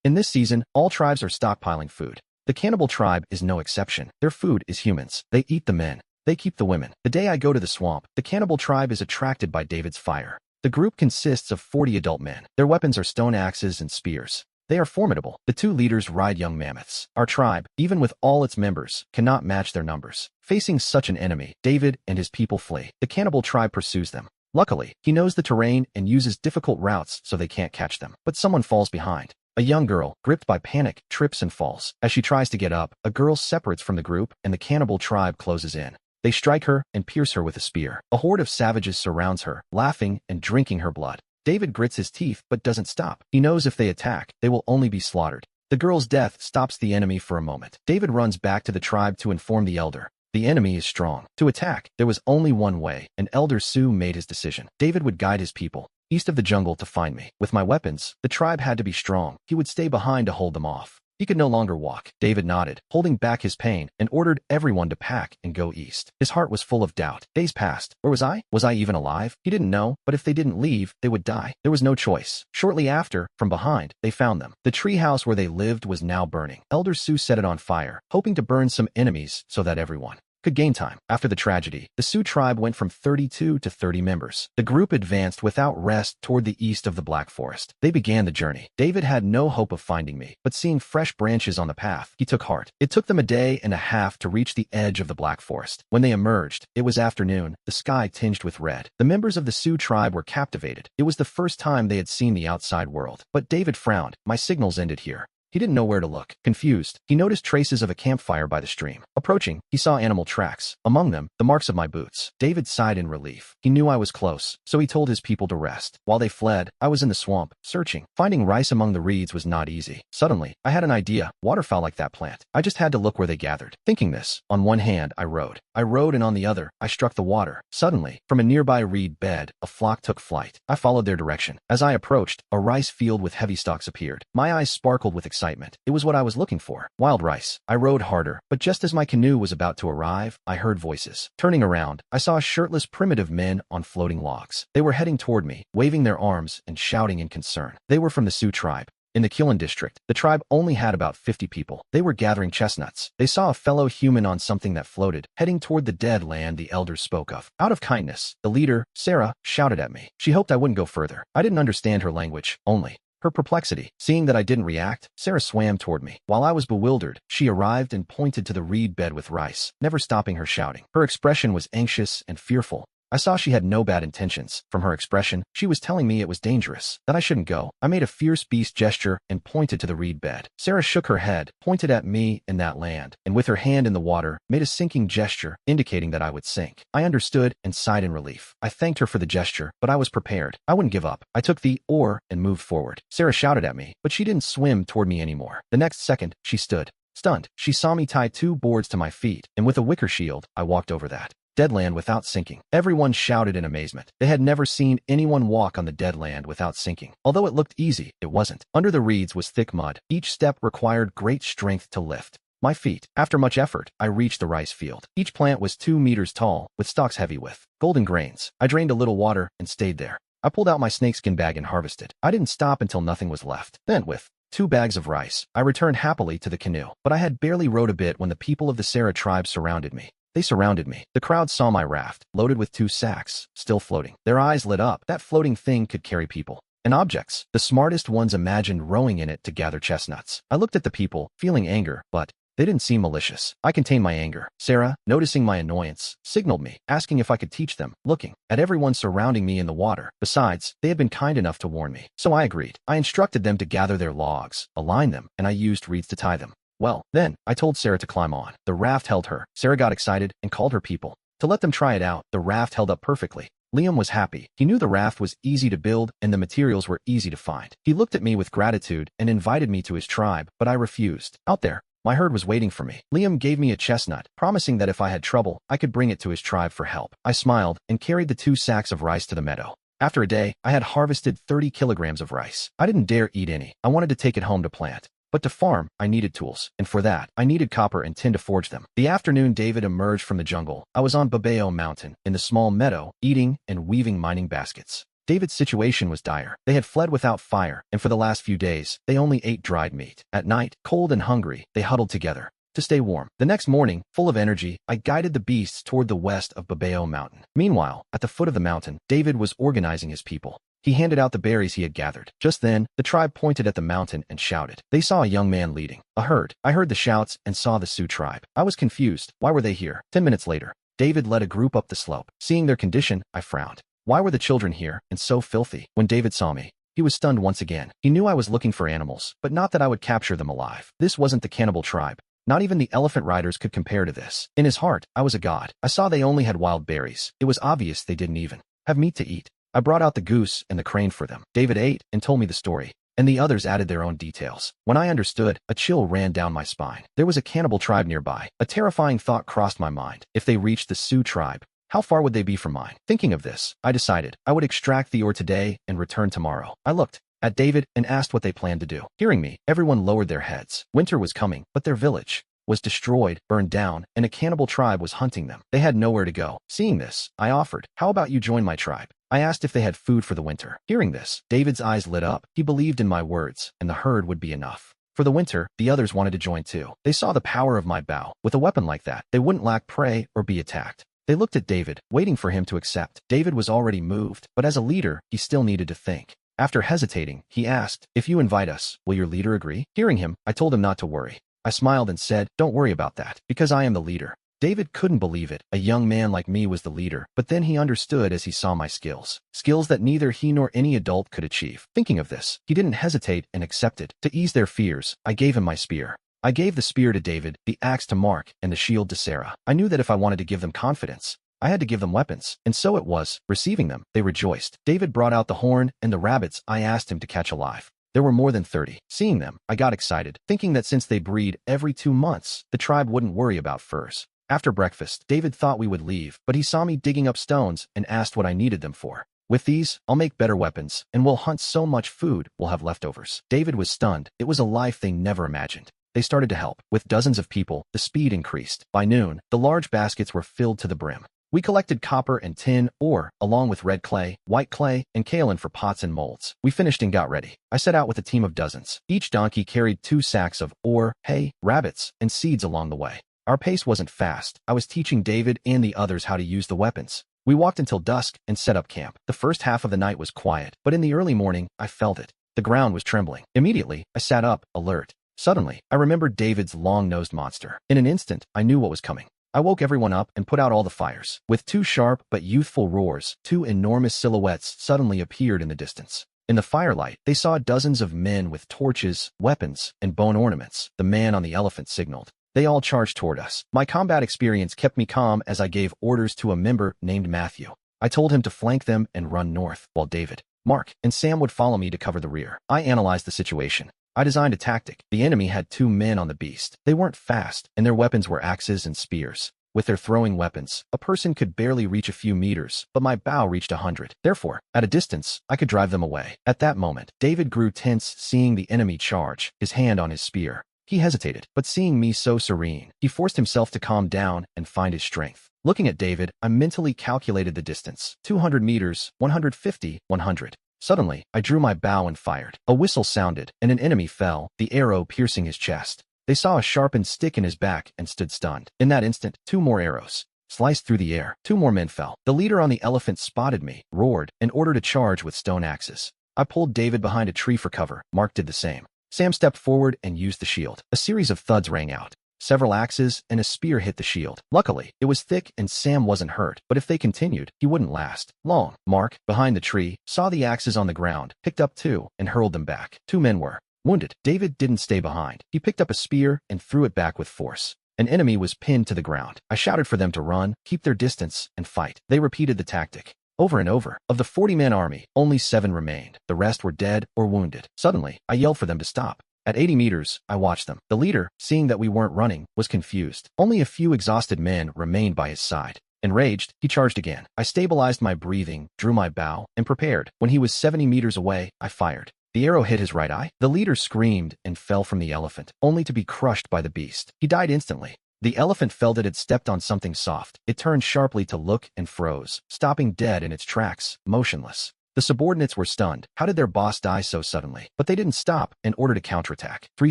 In this season, all tribes are stockpiling food. The cannibal tribe is no exception. Their food is humans. They eat the men. They keep the women. The day I go to the swamp, the cannibal tribe is attracted by David's fire. The group consists of 40 adult men. Their weapons are stone axes and spears. They are formidable. The 2 leaders ride young mammoths. Our tribe, even with all its members, cannot match their numbers. Facing such an enemy, David and his people flee. The cannibal tribe pursues them. Luckily, he knows the terrain and uses difficult routes so they can't catch them. But someone falls behind. A young girl, gripped by panic, trips and falls. As she tries to get up, a girl separates from the group and the cannibal tribe closes in. They strike her and pierce her with a spear. A horde of savages surrounds her, laughing and drinking her blood. David grits his teeth but doesn't stop. He knows if they attack, they will only be slaughtered. The girl's death stops the enemy for a moment. David runs back to the tribe to inform the elder. The enemy is strong. To attack, there was only one way, and Elder Sioux made his decision. David would guide his people east of the jungle to find me. With my weapons, the tribe had to be strong. He would stay behind to hold them off. He could no longer walk. David nodded, holding back his pain, and ordered everyone to pack and go east. His heart was full of doubt. Days passed. Where was I? Was I even alive? He didn't know, but if they didn't leave, they would die. There was no choice. Shortly after, from behind, they found them. The treehouse where they lived was now burning. Elder Sioux set it on fire, hoping to burn some enemies so that everyone could gain time. After the tragedy, the Sioux tribe went from 32 to 30 members. The group advanced without rest toward the east of the Black Forest. They began the journey. David had no hope of finding me, but seeing fresh branches on the path, he took heart. It took them a day and a half to reach the edge of the Black Forest. When they emerged, it was afternoon, the sky tinged with red. The members of the Sioux tribe were captivated. It was the first time they had seen the outside world. But David frowned. My signals ended here. He didn't know where to look. Confused, he noticed traces of a campfire by the stream. Approaching, he saw animal tracks. Among them, the marks of my boots. David sighed in relief. He knew I was close, so he told his people to rest. While they fled, I was in the swamp, searching. Finding rice among the reeds was not easy. Suddenly, I had an idea. Waterfowl like that plant. I just had to look where they gathered. Thinking this, on one hand, I rowed, and on the other, I struck the water. Suddenly, from a nearby reed bed, a flock took flight. I followed their direction. As I approached, a rice field with heavy stalks appeared. My eyes sparkled with excitement. It was what I was looking for. Wild rice. I rowed harder, but just as my canoe was about to arrive, I heard voices. Turning around, I saw shirtless primitive men on floating logs. They were heading toward me, waving their arms and shouting in concern. They were from the Sioux tribe. In the Killen district, the tribe only had about 50 people. They were gathering chestnuts. They saw a fellow human on something that floated, heading toward the dead land the elders spoke of. Out of kindness, the leader, Sarah, shouted at me. She hoped I wouldn't go further. I didn't understand her language, only her perplexity. Seeing that I didn't react, Sarah swam toward me. While I was bewildered, she arrived and pointed to the reed bed with rice, never stopping her shouting. Her expression was anxious and fearful. I saw she had no bad intentions. From her expression, she was telling me it was dangerous, that I shouldn't go. I made a fierce beast gesture and pointed to the reed bed. Sarah shook her head, pointed at me and that land, and with her hand in the water, made a sinking gesture, indicating that I would sink. I understood and sighed in relief. I thanked her for the gesture, but I was prepared. I wouldn't give up. I took the oar and moved forward. Sarah shouted at me, but she didn't swim toward me anymore. The next second, she stood. Stunned, she saw me tie 2 boards to my feet, and with a wicker shield, I walked over that dead land without sinking. Everyone shouted in amazement. They had never seen anyone walk on the dead land without sinking. Although it looked easy, it wasn't. Under the reeds was thick mud. Each step required great strength to lift my feet. After much effort, I reached the rice field. Each plant was 2 meters tall, with stalks heavy with golden grains. I drained a little water and stayed there. I pulled out my snakeskin bag and harvested. I didn't stop until nothing was left. Then, with 2 bags of rice, I returned happily to the canoe. But I had barely rowed a bit when the people of the Sarah tribe surrounded me. They surrounded me. The crowd saw my raft, loaded with 2 sacks, still floating. Their eyes lit up. That floating thing could carry people and objects. The smartest ones imagined rowing in it to gather chestnuts. I looked at the people, feeling anger, but they didn't seem malicious. I contained my anger. Sarah, noticing my annoyance, signaled me, asking if I could teach them, looking at everyone surrounding me in the water. Besides, they had been kind enough to warn me. So I agreed. I instructed them to gather their logs, align them, and I used reeds to tie them. Well, then, I told Sarah to climb on. The raft held her. Sarah got excited and called her people. To let them try it out, the raft held up perfectly. Liam was happy. He knew the raft was easy to build and the materials were easy to find. He looked at me with gratitude and invited me to his tribe, but I refused. Out there, my herd was waiting for me. Liam gave me a chestnut, promising that if I had trouble, I could bring it to his tribe for help. I smiled and carried the 2 sacks of rice to the meadow. After a day, I had harvested 30 kilograms of rice. I didn't dare eat any. I wanted to take it home to plant. But to farm, I needed tools, and for that, I needed copper and tin to forge them. The afternoon David emerged from the jungle. I was on Babeo Mountain, in the small meadow, eating and weaving mining baskets. David's situation was dire. They had fled without fire, and for the last few days, they only ate dried meat. At night, cold and hungry, they huddled together to stay warm. The next morning, full of energy, I guided the beasts toward the west of Babeo Mountain. Meanwhile, at the foot of the mountain, David was organizing his people. He handed out the berries he had gathered. Just then, the tribe pointed at the mountain and shouted. They saw a young man leading a herd. I heard the shouts and saw the Sioux tribe. I was confused. Why were they here? 10 minutes later, David led a group up the slope. Seeing their condition, I frowned. Why were the children here and so filthy? When David saw me, he was stunned once again. He knew I was looking for animals, but not that I would capture them alive. This wasn't the cannibal tribe. Not even the elephant riders could compare to this. In his heart, I was a god. I saw they only had wild berries. It was obvious they didn't even have meat to eat. I brought out the goose and the crane for them. David ate and told me the story, and the others added their own details. When I understood, a chill ran down my spine. There was a cannibal tribe nearby. A terrifying thought crossed my mind. If they reached the Sioux tribe, how far would they be from mine? Thinking of this, I decided I would extract the ore today and return tomorrow. I looked at David and asked what they planned to do. Hearing me, everyone lowered their heads. Winter was coming, but their village was destroyed, burned down, and a cannibal tribe was hunting them. They had nowhere to go. Seeing this, I offered, how about you join my tribe? I asked if they had food for the winter. Hearing this, David's eyes lit up. He believed in my words, and the herd would be enough. For the winter, the others wanted to join too. They saw the power of my bow. With a weapon like that, they wouldn't lack prey or be attacked. They looked at David, waiting for him to accept. David was already moved, but as a leader, he still needed to think. After hesitating, he asked, if you invite us, will your leader agree? Hearing him, I told him not to worry. I smiled and said, don't worry about that, because I am the leader. David couldn't believe it. A young man like me was the leader, but then he understood as he saw my skills. Skills that neither he nor any adult could achieve. Thinking of this, he didn't hesitate and accepted. To ease their fears, I gave him my spear. I gave the spear to David, the axe to Mark, and the shield to Sarah. I knew that if I wanted to give them confidence, I had to give them weapons, and so it was. Receiving them, they rejoiced. David brought out the horn and the rabbits I asked him to catch alive. There were more than 30. Seeing them, I got excited, thinking that since they breed every 2 months, the tribe wouldn't worry about furs. After breakfast, David thought we would leave, but he saw me digging up stones and asked what I needed them for. With these, I'll make better weapons, and we'll hunt so much food we'll have leftovers. David was stunned. It was a life they never imagined. They started to help. With dozens of people, the speed increased. By noon, the large baskets were filled to the brim. We collected copper and tin ore, along with red clay, white clay, and kaolin for pots and molds. We finished and got ready. I set out with a team of dozens. Each donkey carried 2 sacks of ore, hay, rabbits, and seeds along the way. Our pace wasn't fast. I was teaching David and the others how to use the weapons. We walked until dusk and set up camp. The first half of the night was quiet, but in the early morning, I felt it. The ground was trembling. Immediately, I sat up, alert. Suddenly, I remembered David's long-nosed monster. In an instant, I knew what was coming. I woke everyone up and put out all the fires. With 2 sharp but youthful roars, 2 enormous silhouettes suddenly appeared in the distance. In the firelight, they saw dozens of men with torches, weapons, and bone ornaments. The man on the elephant signaled. They all charged toward us. My combat experience kept me calm as I gave orders to a member named Matthew. I told him to flank them and run north, while David, Mark, and Sam would follow me to cover the rear. I analyzed the situation. I designed a tactic. The enemy had 2 men on the beast. They weren't fast, and their weapons were axes and spears. With their throwing weapons, a person could barely reach a few meters, but my bow reached 100. Therefore, at a distance, I could drive them away. At that moment, David grew tense seeing the enemy charge, his hand on his spear. He hesitated, but seeing me so serene, he forced himself to calm down and find his strength. Looking at David, I mentally calculated the distance. 200 meters, 150, 100. Suddenly, I drew my bow and fired. A whistle sounded, and an enemy fell, the arrow piercing his chest. They saw a sharpened stick in his back and stood stunned. In that instant, 2 more arrows sliced through the air. 2 more men fell. The leader on the elephant spotted me, roared, and ordered a charge with stone axes. I pulled David behind a tree for cover. Mark did the same. Sam stepped forward and used the shield. A series of thuds rang out. Several axes and a spear hit the shield. Luckily, it was thick and Sam wasn't hurt, but if they continued, he wouldn't last long. Mark, behind the tree, saw the axes on the ground, picked up 2, and hurled them back. 2 men were wounded. David didn't stay behind. He picked up a spear and threw it back with force. An enemy was pinned to the ground. I shouted for them to run, keep their distance, and fight. They repeated the tactic over and over. Of the 40-man army, only 7 remained. The rest were dead or wounded. Suddenly, I yelled for them to stop. At 80 meters, I watched them. The leader, seeing that we weren't running, was confused. Only a few exhausted men remained by his side. Enraged, he charged again. I stabilized my breathing, drew my bow, and prepared. When he was 70 meters away, I fired. The arrow hit his right eye. The leader screamed and fell from the elephant, only to be crushed by the beast. He died instantly. The elephant felt it had stepped on something soft. It turned sharply to look and froze, stopping dead in its tracks, motionless. The subordinates were stunned. How did their boss die so suddenly? But they didn't stop in order to counterattack. 3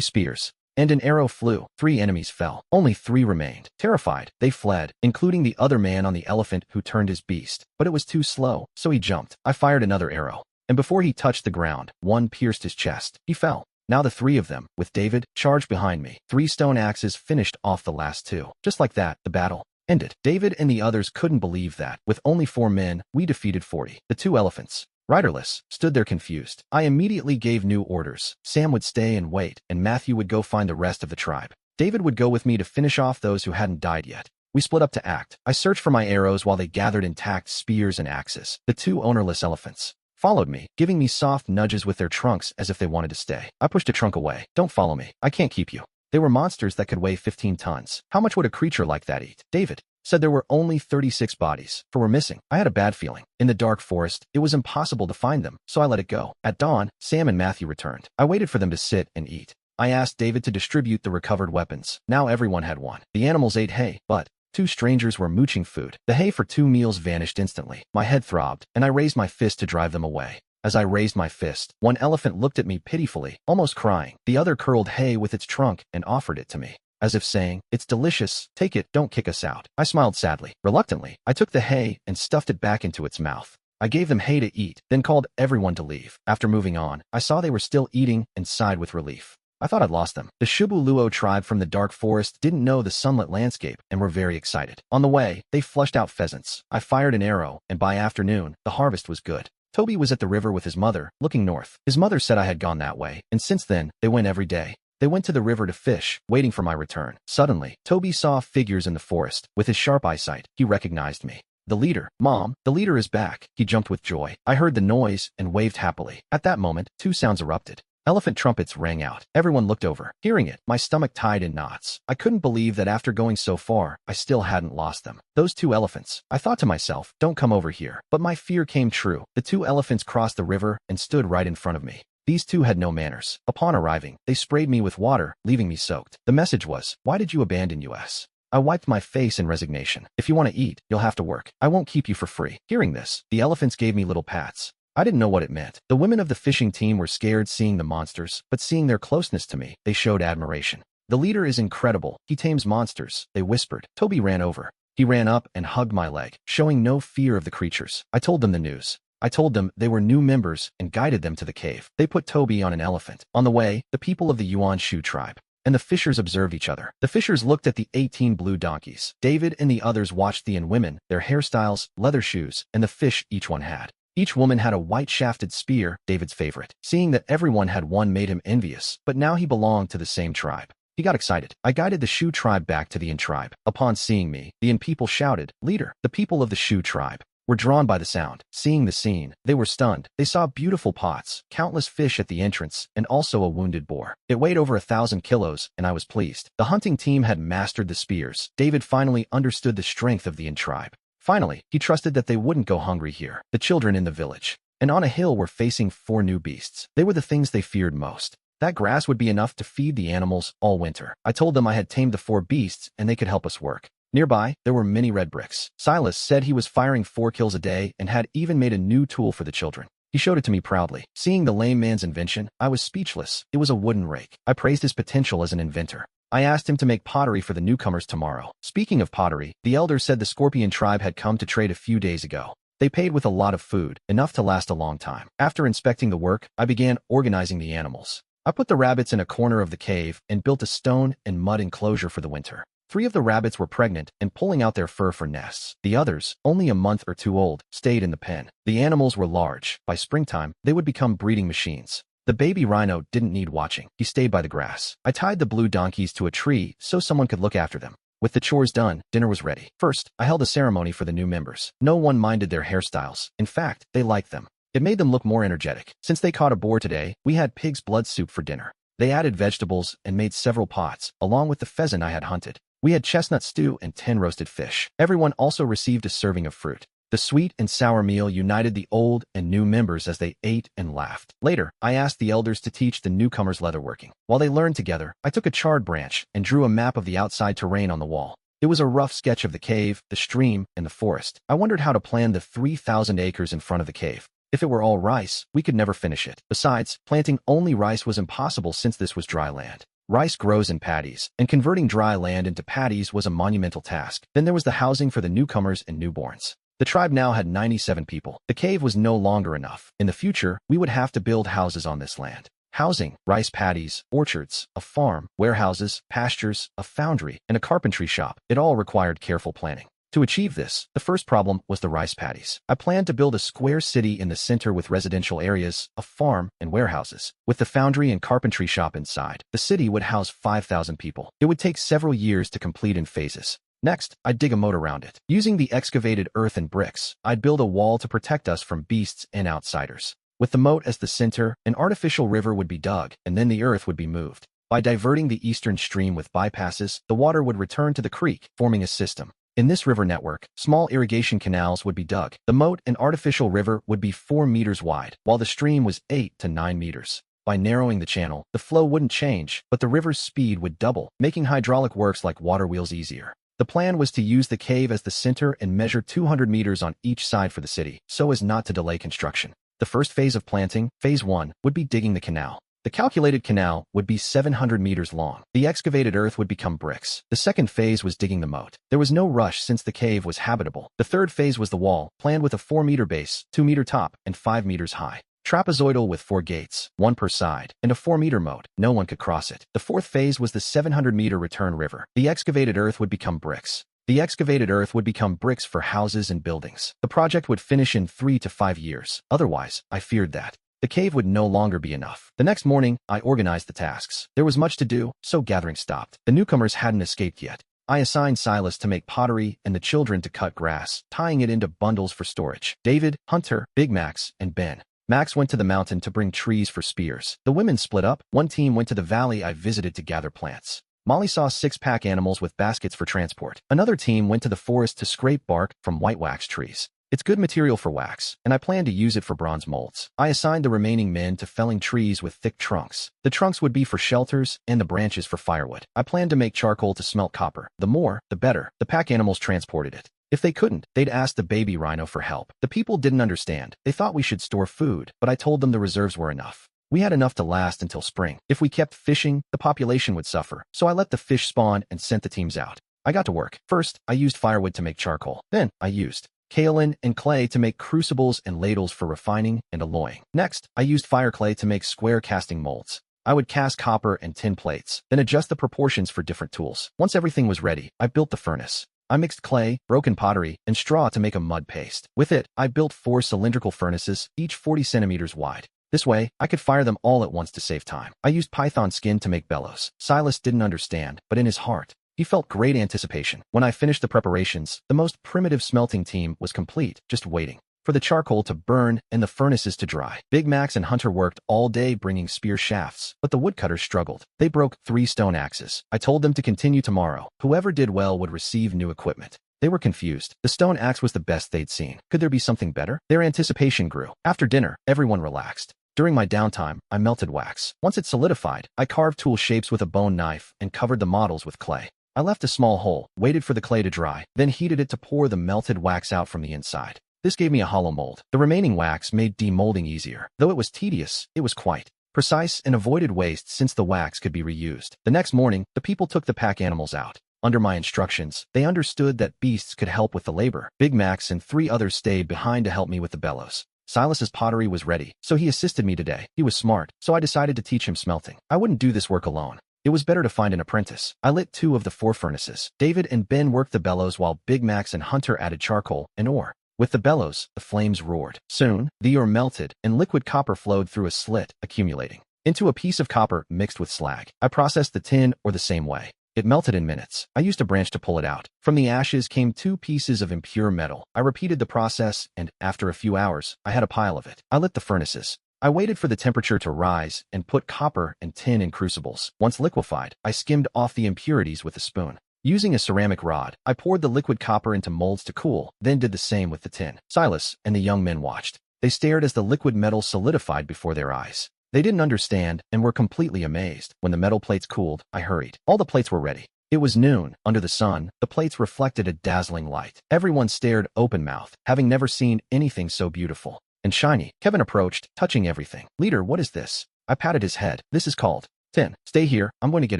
spears and an arrow flew. 3 enemies fell. Only 3 remained. Terrified, they fled, including the other man on the elephant who turned his beast. But it was too slow, so he jumped. I fired another arrow, and before he touched the ground, one pierced his chest. He fell. Now the 3 of them, with David, charged behind me. 3 stone axes finished off the last 2. Just like that, the battle ended. David and the others couldn't believe that. With only 4 men, we defeated 40. The 2 elephants, riderless, stood there confused. I immediately gave new orders. Sam would stay and wait, and Matthew would go find the rest of the tribe. David would go with me to finish off those who hadn't died yet. We split up to act. I searched for my arrows while they gathered intact spears and axes. The 2 ownerless elephants followed me, giving me soft nudges with their trunks as if they wanted to stay. I pushed a trunk away. Don't follow me. I can't keep you. They were monsters that could weigh 15 tons. How much would a creature like that eat? David said there were only 36 bodies, 4 were missing. I had a bad feeling. In the dark forest, it was impossible to find them, so I let it go. At dawn, Sam and Matthew returned. I waited for them to sit and eat. I asked David to distribute the recovered weapons. Now everyone had one. The animals ate hay, but 2 strangers were mooching food. The hay for 2 meals vanished instantly. My head throbbed, and I raised my fist to drive them away. As I raised my fist, one elephant looked at me pitifully, almost crying. The other curled hay with its trunk and offered it to me, as if saying, "It's delicious. Take it, don't kick us out." I smiled sadly. Reluctantly, I took the hay and stuffed it back into its mouth. I gave them hay to eat, then called everyone to leave. After moving on, I saw they were still eating and sighed with relief. I thought I'd lost them. The Shubuluo tribe from the dark forest didn't know the sunlit landscape and were very excited. On the way, they flushed out pheasants. I fired an arrow, and by afternoon, the harvest was good. Toby was at the river with his mother, looking north. His mother said I had gone that way, and since then, they went every day. They went to the river to fish, waiting for my return. Suddenly, Toby saw figures in the forest. With his sharp eyesight, he recognized me. The leader. Mom, the leader is back. He jumped with joy. I heard the noise and waved happily. At that moment, 2 sounds erupted. Elephant trumpets rang out. Everyone looked over. Hearing it, my stomach tied in knots. I couldn't believe that after going so far, I still hadn't lost them. Those 2 elephants. I thought to myself, don't come over here. But my fear came true. The 2 elephants crossed the river and stood right in front of me. These 2 had no manners. Upon arriving, they sprayed me with water, leaving me soaked. The message was, "Why did you abandon us?" I wiped my face in resignation. "If you want to eat, you'll have to work. I won't keep you for free." Hearing this, the elephants gave me little pats. I didn't know what it meant. The women of the fishing team were scared seeing the monsters, but seeing their closeness to me, they showed admiration. "The leader is incredible. He tames monsters," they whispered. Toby ran over. He ran up and hugged my leg, showing no fear of the creatures. I told them the news. I told them they were new members and guided them to the cave. They put Toby on an elephant. On the way, the people of the Yuan Shu tribe and the fishers observed each other. The fishers looked at the 18 blue donkeys. David and the others watched the women, their hairstyles, leather shoes, and the fish each one had. Each woman had a white-shafted spear, David's favorite. Seeing that everyone had one made him envious, but now he belonged to the same tribe. He got excited. I guided the Shu tribe back to the Yin tribe. Upon seeing me, the Yin people shouted, "Leader!" The people of the Shu tribe were drawn by the sound. Seeing the scene, they were stunned. They saw beautiful pots, countless fish at the entrance, and also a wounded boar. It weighed over 1,000 kilos, and I was pleased. The hunting team had mastered the spears. David finally understood the strength of the Yin tribe. Finally, he trusted that they wouldn't go hungry here. The children in the village and on a hill were facing 4 new beasts. They were the things they feared most. That grass would be enough to feed the animals all winter. I told them I had tamed the 4 beasts and they could help us work. Nearby, there were many red bricks. Silas said he was firing 4 kills a day and had even made a new tool for the children. He showed it to me proudly. Seeing the lame man's invention, I was speechless. It was a wooden rake. I praised his potential as an inventor. I asked him to make pottery for the newcomers tomorrow. Speaking of pottery, the elder said the Scorpion tribe had come to trade a few days ago. They paid with a lot of food, enough to last a long time. After inspecting the work, I began organizing the animals. I put the rabbits in a corner of the cave and built a stone and mud enclosure for the winter. 3 of the rabbits were pregnant and pulling out their fur for nests. The others, only a month or 2 old, stayed in the pen. The animals were large. By springtime, they would become breeding machines. The baby rhino didn't need watching. He stayed by the grass. I tied the blue donkeys to a tree so someone could look after them. With the chores done, dinner was ready. First, I held a ceremony for the new members. No one minded their hairstyles. In fact, they liked them. It made them look more energetic. Since they caught a boar today, we had pig's blood soup for dinner. They added vegetables and made several pots, along with the pheasant I had hunted. We had chestnut stew and 10 roasted fish. Everyone also received a serving of fruit. The sweet and sour meal united the old and new members as they ate and laughed. Later, I asked the elders to teach the newcomers leatherworking. While they learned together, I took a charred branch and drew a map of the outside terrain on the wall. It was a rough sketch of the cave, the stream, and the forest. I wondered how to plan the 3,000 acres in front of the cave. If it were all rice, we could never finish it. Besides, planting only rice was impossible since this was dry land. Rice grows in paddies, and converting dry land into paddies was a monumental task. Then there was the housing for the newcomers and newborns. The tribe now had 97 people. The cave was no longer enough. In the future, we would have to build houses on this land. Housing, rice paddies, orchards, a farm, warehouses, pastures, a foundry, and a carpentry shop. It all required careful planning. To achieve this, the first problem was the rice paddies. I planned to build a square city in the center with residential areas, a farm, and warehouses. With the foundry and carpentry shop inside, the city would house 5,000 people. It would take several years to complete in phases. Next, I'd dig a moat around it. Using the excavated earth and bricks, I'd build a wall to protect us from beasts and outsiders. With the moat as the center, an artificial river would be dug, and then the earth would be moved. By diverting the eastern stream with bypasses, the water would return to the creek, forming a system. In this river network, small irrigation canals would be dug. The moat and artificial river would be 4 meters wide, while the stream was 8 to 9 meters. By narrowing the channel, the flow wouldn't change, but the river's speed would double, making hydraulic works like water wheels easier. The plan was to use the cave as the center and measure 200 meters on each side for the city, so as not to delay construction. The first phase of planting, phase 1, would be digging the canal. The calculated canal would be 700 meters long. The excavated earth would become bricks. The second phase was digging the moat. There was no rush since the cave was habitable. The third phase was the wall, planned with a 4-meter base, 2-meter top, and 5 meters high. Trapezoidal with 4 gates, 1 per side, and a 4-meter moat. No one could cross it. The fourth phase was the 700-meter return river. The excavated earth would become bricks. The excavated earth would become bricks for houses and buildings. The project would finish in 3 to 5 years. Otherwise, I feared that the cave would no longer be enough. The next morning, I organized the tasks. There was much to do, so gathering stopped. The newcomers hadn't escaped yet. I assigned Silas to make pottery and the children to cut grass, tying it into bundles for storage. David, Hunter, Big Max, and Ben. Max went to the mountain to bring trees for spears. The women split up. One team went to the valley I visited to gather plants. Molly saw 6 pack animals with baskets for transport. Another team went to the forest to scrape bark from white wax trees. It's good material for wax, and I plan to use it for bronze molds. I assigned the remaining men to felling trees with thick trunks. The trunks would be for shelters and the branches for firewood. I planned to make charcoal to smelt copper. The more, the better. The pack animals transported it. If they couldn't, they'd ask the baby rhino for help. The people didn't understand. They thought we should store food, but I told them the reserves were enough. We had enough to last until spring. If we kept fishing, the population would suffer. So I let the fish spawn and sent the teams out. I got to work. First, I used firewood to make charcoal. Then, I used kaolin and clay to make crucibles and ladles for refining and alloying. Next, I used fire clay to make square casting molds. I would cast copper and tin plates, then adjust the proportions for different tools. Once everything was ready, I built the furnace. I mixed clay, broken pottery, and straw to make a mud paste. With it, I built 4 cylindrical furnaces, each 40 centimeters wide. This way, I could fire them all at once to save time. I used python skin to make bellows. Silas didn't understand, but in his heart, he felt great anticipation. When I finished the preparations, the most primitive smelting team was complete, just waiting for the charcoal to burn and the furnaces to dry. Big Max and Hunter worked all day bringing spear shafts, but the woodcutters struggled. They broke 3 stone axes. I told them to continue tomorrow. Whoever did well would receive new equipment. They were confused. The stone axe was the best they'd seen. Could there be something better? Their anticipation grew. After dinner, everyone relaxed. During my downtime, I melted wax. Once it solidified, I carved tool shapes with a bone knife and covered the models with clay. I left a small hole, waited for the clay to dry, then heated it to pour the melted wax out from the inside. This gave me a hollow mold. The remaining wax made demolding easier. Though it was tedious, it was quite precise and avoided waste since the wax could be reused. The next morning, the people took the pack animals out. Under my instructions, they understood that beasts could help with the labor. Big Max and 3 others stayed behind to help me with the bellows. Silas's pottery was ready, so he assisted me today. He was smart, so I decided to teach him smelting. I wouldn't do this work alone. It was better to find an apprentice. I lit 2 of the 4 furnaces. David and Ben worked the bellows while Big Max and Hunter added charcoal and ore. With the bellows, the flames roared. Soon, the ore melted, and liquid copper flowed through a slit, accumulating into a piece of copper mixed with slag. I processed the tin ore the same way. It melted in minutes. I used a branch to pull it out. From the ashes came 2 pieces of impure metal. I repeated the process, and after a few hours, I had a pile of it. I lit the furnaces. I waited for the temperature to rise and put copper and tin in crucibles. Once liquefied, I skimmed off the impurities with a spoon. Using a ceramic rod, I poured the liquid copper into molds to cool, then did the same with the tin. Silas and the young men watched. They stared as the liquid metal solidified before their eyes. They didn't understand and were completely amazed. When the metal plates cooled, I hurried. All the plates were ready. It was noon. Under the sun, the plates reflected a dazzling light. Everyone stared open-mouthed, having never seen anything so beautiful and shiny. Kevin approached, touching everything. "Leader, what is this?" I patted his head. "This is called tin. Stay here, I'm going to get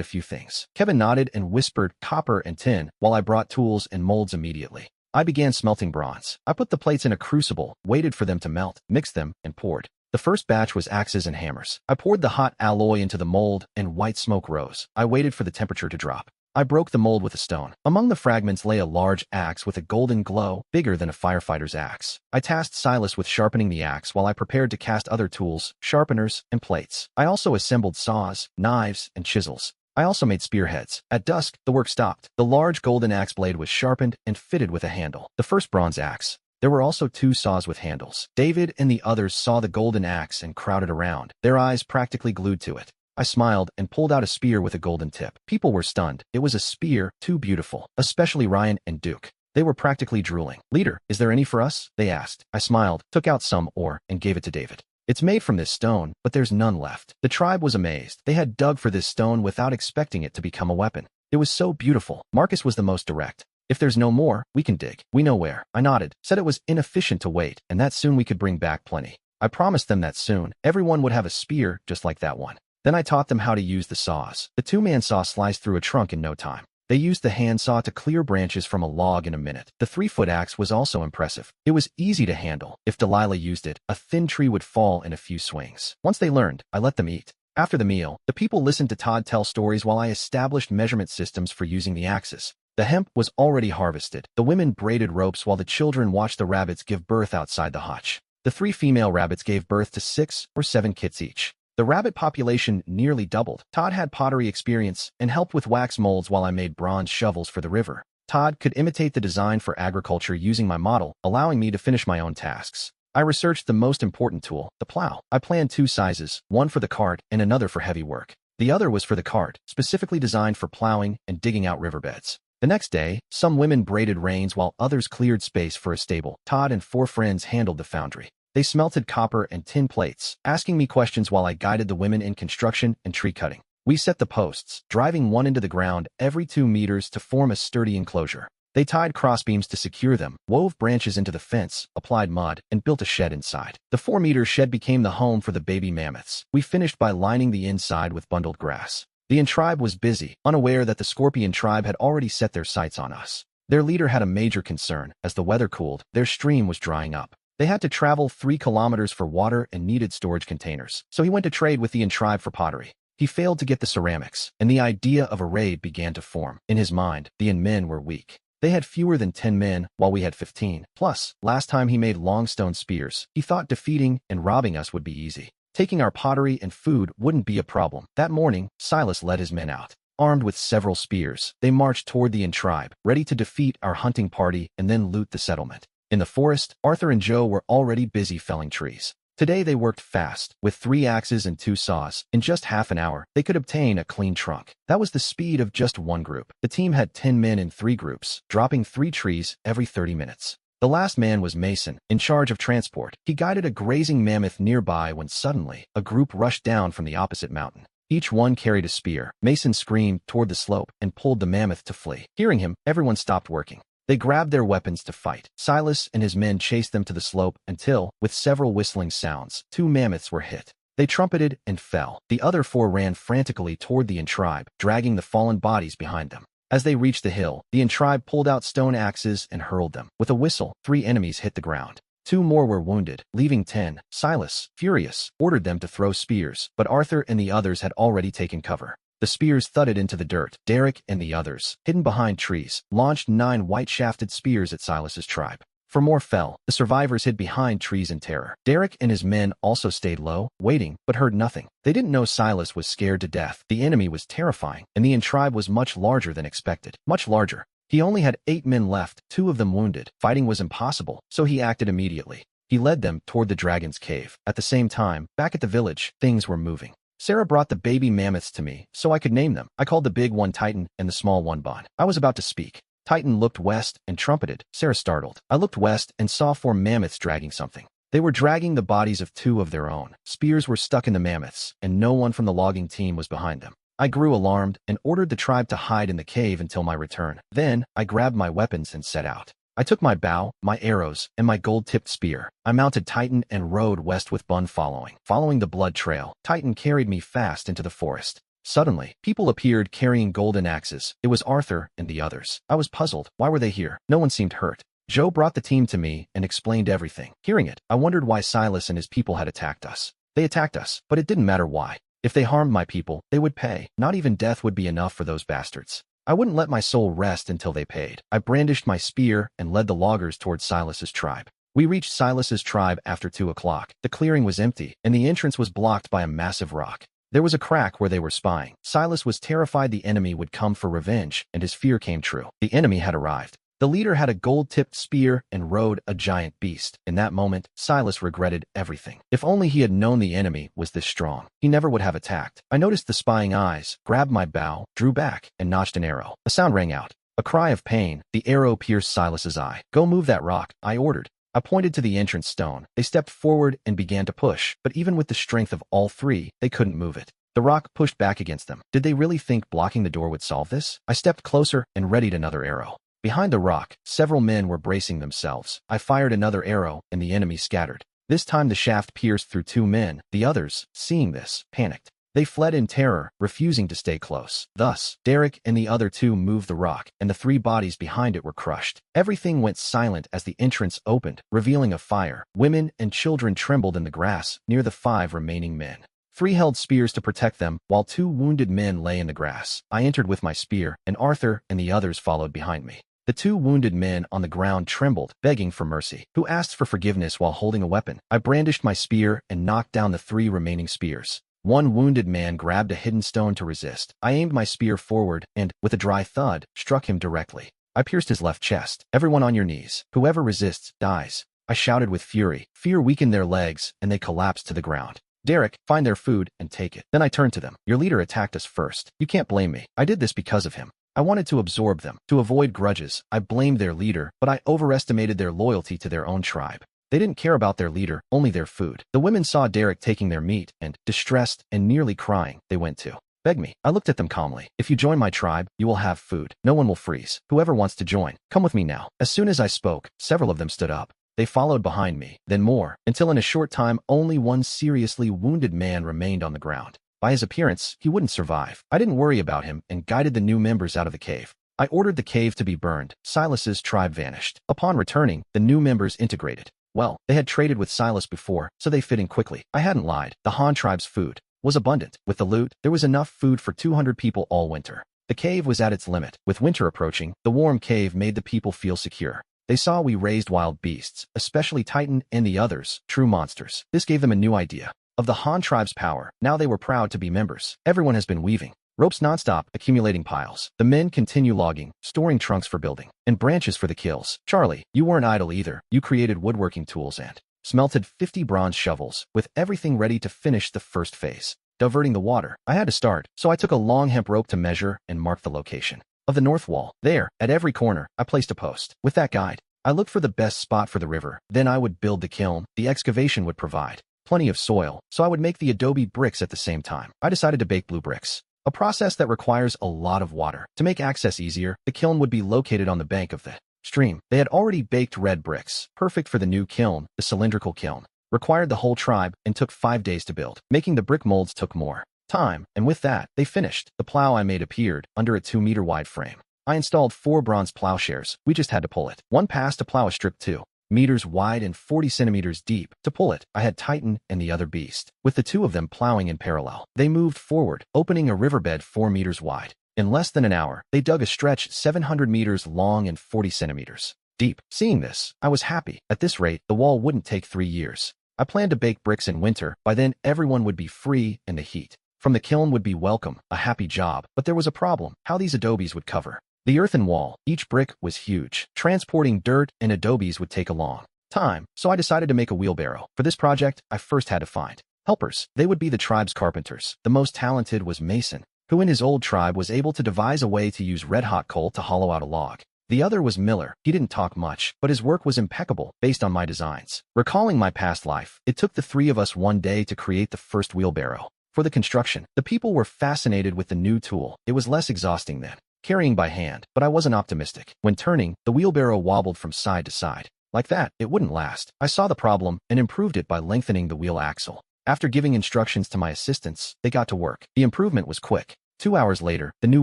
a few things." Kevin nodded and whispered copper and tin while I brought tools and molds immediately. I began smelting bronze. I put the plates in a crucible, waited for them to melt, mixed them, and poured. The first batch was axes and hammers. I poured the hot alloy into the mold, and white smoke rose. I waited for the temperature to drop. I broke the mold with a stone. Among the fragments lay a large axe with a golden glow, bigger than a firefighter's axe. I tasked Silas with sharpening the axe while I prepared to cast other tools, sharpeners, and plates. I also assembled saws, knives, and chisels. I also made spearheads. At dusk, the work stopped. The large golden axe blade was sharpened and fitted with a handle. The first bronze axe. There were also 2 saws with handles. David and the others saw the golden axe and crowded around, their eyes practically glued to it. I smiled and pulled out a spear with a golden tip. People were stunned. It was a spear, too beautiful, especially Ryan and Duke. They were practically drooling. "Leader, is there any for us?" they asked. I smiled, took out some ore, and gave it to David. "It's made from this stone, but there's none left." The tribe was amazed. They had dug for this stone without expecting it to become a weapon. It was so beautiful. Marcus was the most direct. "If there's no more, we can dig. We know where." I nodded, said it was inefficient to wait, and that soon we could bring back plenty. I promised them that soon, everyone would have a spear just like that one. Then I taught them how to use the saws. The 2-man saw sliced through a trunk in no time. They used the hand saw to clear branches from a log in a minute. The 3-foot axe was also impressive. It was easy to handle. If Delilah used it, a thin tree would fall in a few swings. Once they learned, I let them eat. After the meal, the people listened to Todd tell stories while I established measurement systems for using the axes. The hemp was already harvested. The women braided ropes while the children watched the rabbits give birth outside the hutch. The 3 female rabbits gave birth to 6 or 7 kits each. The rabbit population nearly doubled. Todd had pottery experience and helped with wax molds while I made bronze shovels for the river. Todd could imitate the design for agriculture using my model, allowing me to finish my own tasks. I researched the most important tool, the plow. I planned 2 sizes, one for the cart and another for heavy work. The other was for the cart, specifically designed for plowing and digging out riverbeds. The next day, some women braided reins while others cleared space for a stable. Todd and 4 friends handled the foundry. They smelted copper and tin plates, asking me questions while I guided the women in construction and tree cutting. We set the posts, driving one into the ground every 2 meters to form a sturdy enclosure. They tied crossbeams to secure them, wove branches into the fence, applied mud, and built a shed inside. The 4-meter shed became the home for the baby mammoths. We finished by lining the inside with bundled grass. The tribe was busy, unaware that the scorpion tribe had already set their sights on us. Their leader had a major concern. As the weather cooled, their stream was drying up. They had to travel 3 kilometers for water and needed storage containers, so he went to trade with the tribe for pottery. He failed to get the ceramics, and the idea of a raid began to form. In his mind, the men were weak. They had fewer than 10 men, while we had 15. Plus, last time he made long stone spears, he thought defeating and robbing us would be easy. Taking our pottery and food wouldn't be a problem. That morning, Silas led his men out. Armed with several spears, they marched toward the tribe, ready to defeat our hunting party and then loot the settlement. In the forest, Arthur and Joe were already busy felling trees. Today they worked fast. With 3 axes and 2 saws, in just half an hour, they could obtain a clean trunk. That was the speed of just one group. The team had 10 men in 3 groups, dropping 3 trees every 30 minutes. The last man was Mason, in charge of transport. He guided a grazing mammoth nearby when suddenly, a group rushed down from the opposite mountain. Each one carried a spear. Mason screamed toward the slope and pulled the mammoth to flee. Hearing him, everyone stopped working. They grabbed their weapons to fight. Silas and his men chased them to the slope until, with several whistling sounds, 2 mammoths were hit. They trumpeted and fell. The other 4 ran frantically toward the tribe, dragging the fallen bodies behind them. As they reached the hill, the tribe pulled out stone axes and hurled them. With a whistle, 3 enemies hit the ground. 2 more were wounded, leaving 10. Silas, furious, ordered them to throw spears, but Arthur and the others had already taken cover. The spears thudded into the dirt. Derek and the others, hidden behind trees, launched 9 white-shafted spears at Silas's tribe. For more fell. The survivors hid behind trees in terror. Derek and his men also stayed low, waiting, but heard nothing. They didn't know Silas was scared to death. The enemy was terrifying, and the tribe was much larger than expected. Much larger. He only had 8 men left, 2 of them wounded. Fighting was impossible, so he acted immediately. He led them toward the dragon's cave. At the same time, back at the village, things were moving. Sarah brought the baby mammoths to me, so I could name them. I called the big one Titan and the small one Bond. I was about to speak. Titan looked west and trumpeted. Sarah startled. I looked west and saw 4 mammoths dragging something. They were dragging the bodies of 2 of their own. Spears were stuck in the mammoths, and no one from the logging team was behind them. I grew alarmed and ordered the tribe to hide in the cave until my return. Then, I grabbed my weapons and set out. I took my bow, my arrows, and my gold-tipped spear. I mounted Titan and rode west with Bun following. Following the blood trail, Titan carried me fast into the forest. Suddenly, people appeared carrying golden axes. It was Arthur and the others. I was puzzled. Why were they here? No one seemed hurt. Joe brought the team to me and explained everything. Hearing it, I wondered why Silas and his people had attacked us. They attacked us, but it didn't matter why. If they harmed my people, they would pay. Not even death would be enough for those bastards. I wouldn't let my soul rest until they paid. I brandished my spear and led the loggers toward Silas's tribe. We reached Silas's tribe after 2 o'clock. The clearing was empty, and the entrance was blocked by a massive rock. There was a crack where they were spying. Silas was terrified the enemy would come for revenge, and his fear came true. The enemy had arrived. The leader had a gold-tipped spear and rode a giant beast. In that moment, Silas regretted everything. If only he had known the enemy was this strong, he never would have attacked. I noticed the spying eyes, grabbed my bow, drew back, and notched an arrow. A sound rang out. A cry of pain. The arrow pierced Silas's eye. Go move that rock, I ordered. I pointed to the entrance stone. They stepped forward and began to push, but even with the strength of all 3, they couldn't move it. The rock pushed back against them. Did they really think blocking the door would solve this? I stepped closer and readied another arrow. Behind the rock, several men were bracing themselves. I fired another arrow, and the enemy scattered. This time the shaft pierced through 2 men. The others, seeing this, panicked. They fled in terror, refusing to stay close. Thus, Derek and the other 2 moved the rock, and the 3 bodies behind it were crushed. Everything went silent as the entrance opened, revealing a fire. Women and children trembled in the grass near the 5 remaining men. 3 held spears to protect them, while 2 wounded men lay in the grass. I entered with my spear, and Arthur and the others followed behind me. The 2 wounded men on the ground trembled, begging for mercy. Who asked for forgiveness while holding a weapon? I brandished my spear and knocked down the 3 remaining spears. 1 wounded man grabbed a hidden stone to resist. I aimed my spear forward and, with a dry thud, struck him directly. I pierced his left chest. Everyone on your knees. Whoever resists, dies. I shouted with fury. Fear weakened their legs, and they collapsed to the ground. Derek, find their food and take it. Then I turned to them. Your leader attacked us first. You can't blame me. I did this because of him. I wanted to absorb them. To avoid grudges, I blamed their leader, but I overestimated their loyalty to their own tribe. They didn't care about their leader, only their food. The women saw Derek taking their meat, and, distressed and nearly crying, they went to beg me. I looked at them calmly. If you join my tribe, you will have food. No one will freeze. Whoever wants to join, come with me now. As soon as I spoke, several of them stood up. They followed behind me, then more, until in a short time only 1 seriously wounded man remained on the ground. By his appearance, he wouldn't survive. I didn't worry about him and guided the new members out of the cave. I ordered the cave to be burned. Silas's tribe vanished. Upon returning, the new members integrated. Well, they had traded with Silas before, so they fit in quickly. I hadn't lied. The Han tribe's food was abundant. With the loot, there was enough food for 200 people all winter. The cave was at its limit. With winter approaching, the warm cave made the people feel secure. They saw we raised wild beasts, especially Titan and the others, true monsters. This gave them a new idea of the Han tribe's power. Now they were proud to be members. Everyone has been weaving ropes nonstop, accumulating piles. The men continue logging, storing trunks for building, and branches for the kills. Charlie, you weren't idle either. You created woodworking tools and smelted 50 bronze shovels, with everything ready to finish the first phase. Diverting the water. I had to start, so I took a long hemp rope to measure and mark the location of the north wall. There, at every corner, I placed a post. With that guide, I looked for the best spot for the river. Then I would build the kiln. The excavation would provide plenty of soil, so I would make the adobe bricks at the same time. I decided to bake blue bricks, a process that requires a lot of water. To make access easier, the kiln would be located on the bank of the stream. They had already baked red bricks, perfect for the new kiln. The cylindrical kiln required the whole tribe and took 5 days to build. Making the brick molds took more time, and with that, they finished. The plow I made appeared under a 2-meter wide frame. I installed 4 bronze plowshares. We just had to pull it. One passed to plow a strip 2 meters wide and 40 centimeters deep. To pull it, I had Titan and the other beast, with the 2 of them plowing in parallel. They moved forward, opening a riverbed 4 meters wide. In less than an hour, they dug a stretch 700 meters long and 40 centimeters deep. Seeing this, I was happy. At this rate, the wall wouldn't take 3 years. I planned to bake bricks in winter. By then, everyone would be free and the heat from the kiln would be welcome, a happy job. But there was a problem: how these adobes would cover the earthen wall. Each brick was huge. Transporting dirt and adobes would take a long time, so I decided to make a wheelbarrow. For this project, I first had to find helpers. They would be the tribe's carpenters. The most talented was Mason, who in his old tribe was able to devise a way to use red-hot coal to hollow out a log. The other was Miller. He didn't talk much, but his work was impeccable, based on my designs. Recalling my past life, it took the three of us one day to create the first wheelbarrow. For the construction, the people were fascinated with the new tool. It was less exhausting than carrying by hand, but I wasn't optimistic. When turning, the wheelbarrow wobbled from side to side. Like that, it wouldn't last. I saw the problem and improved it by lengthening the wheel axle. After giving instructions to my assistants, they got to work. The improvement was quick. 2 hours later, the new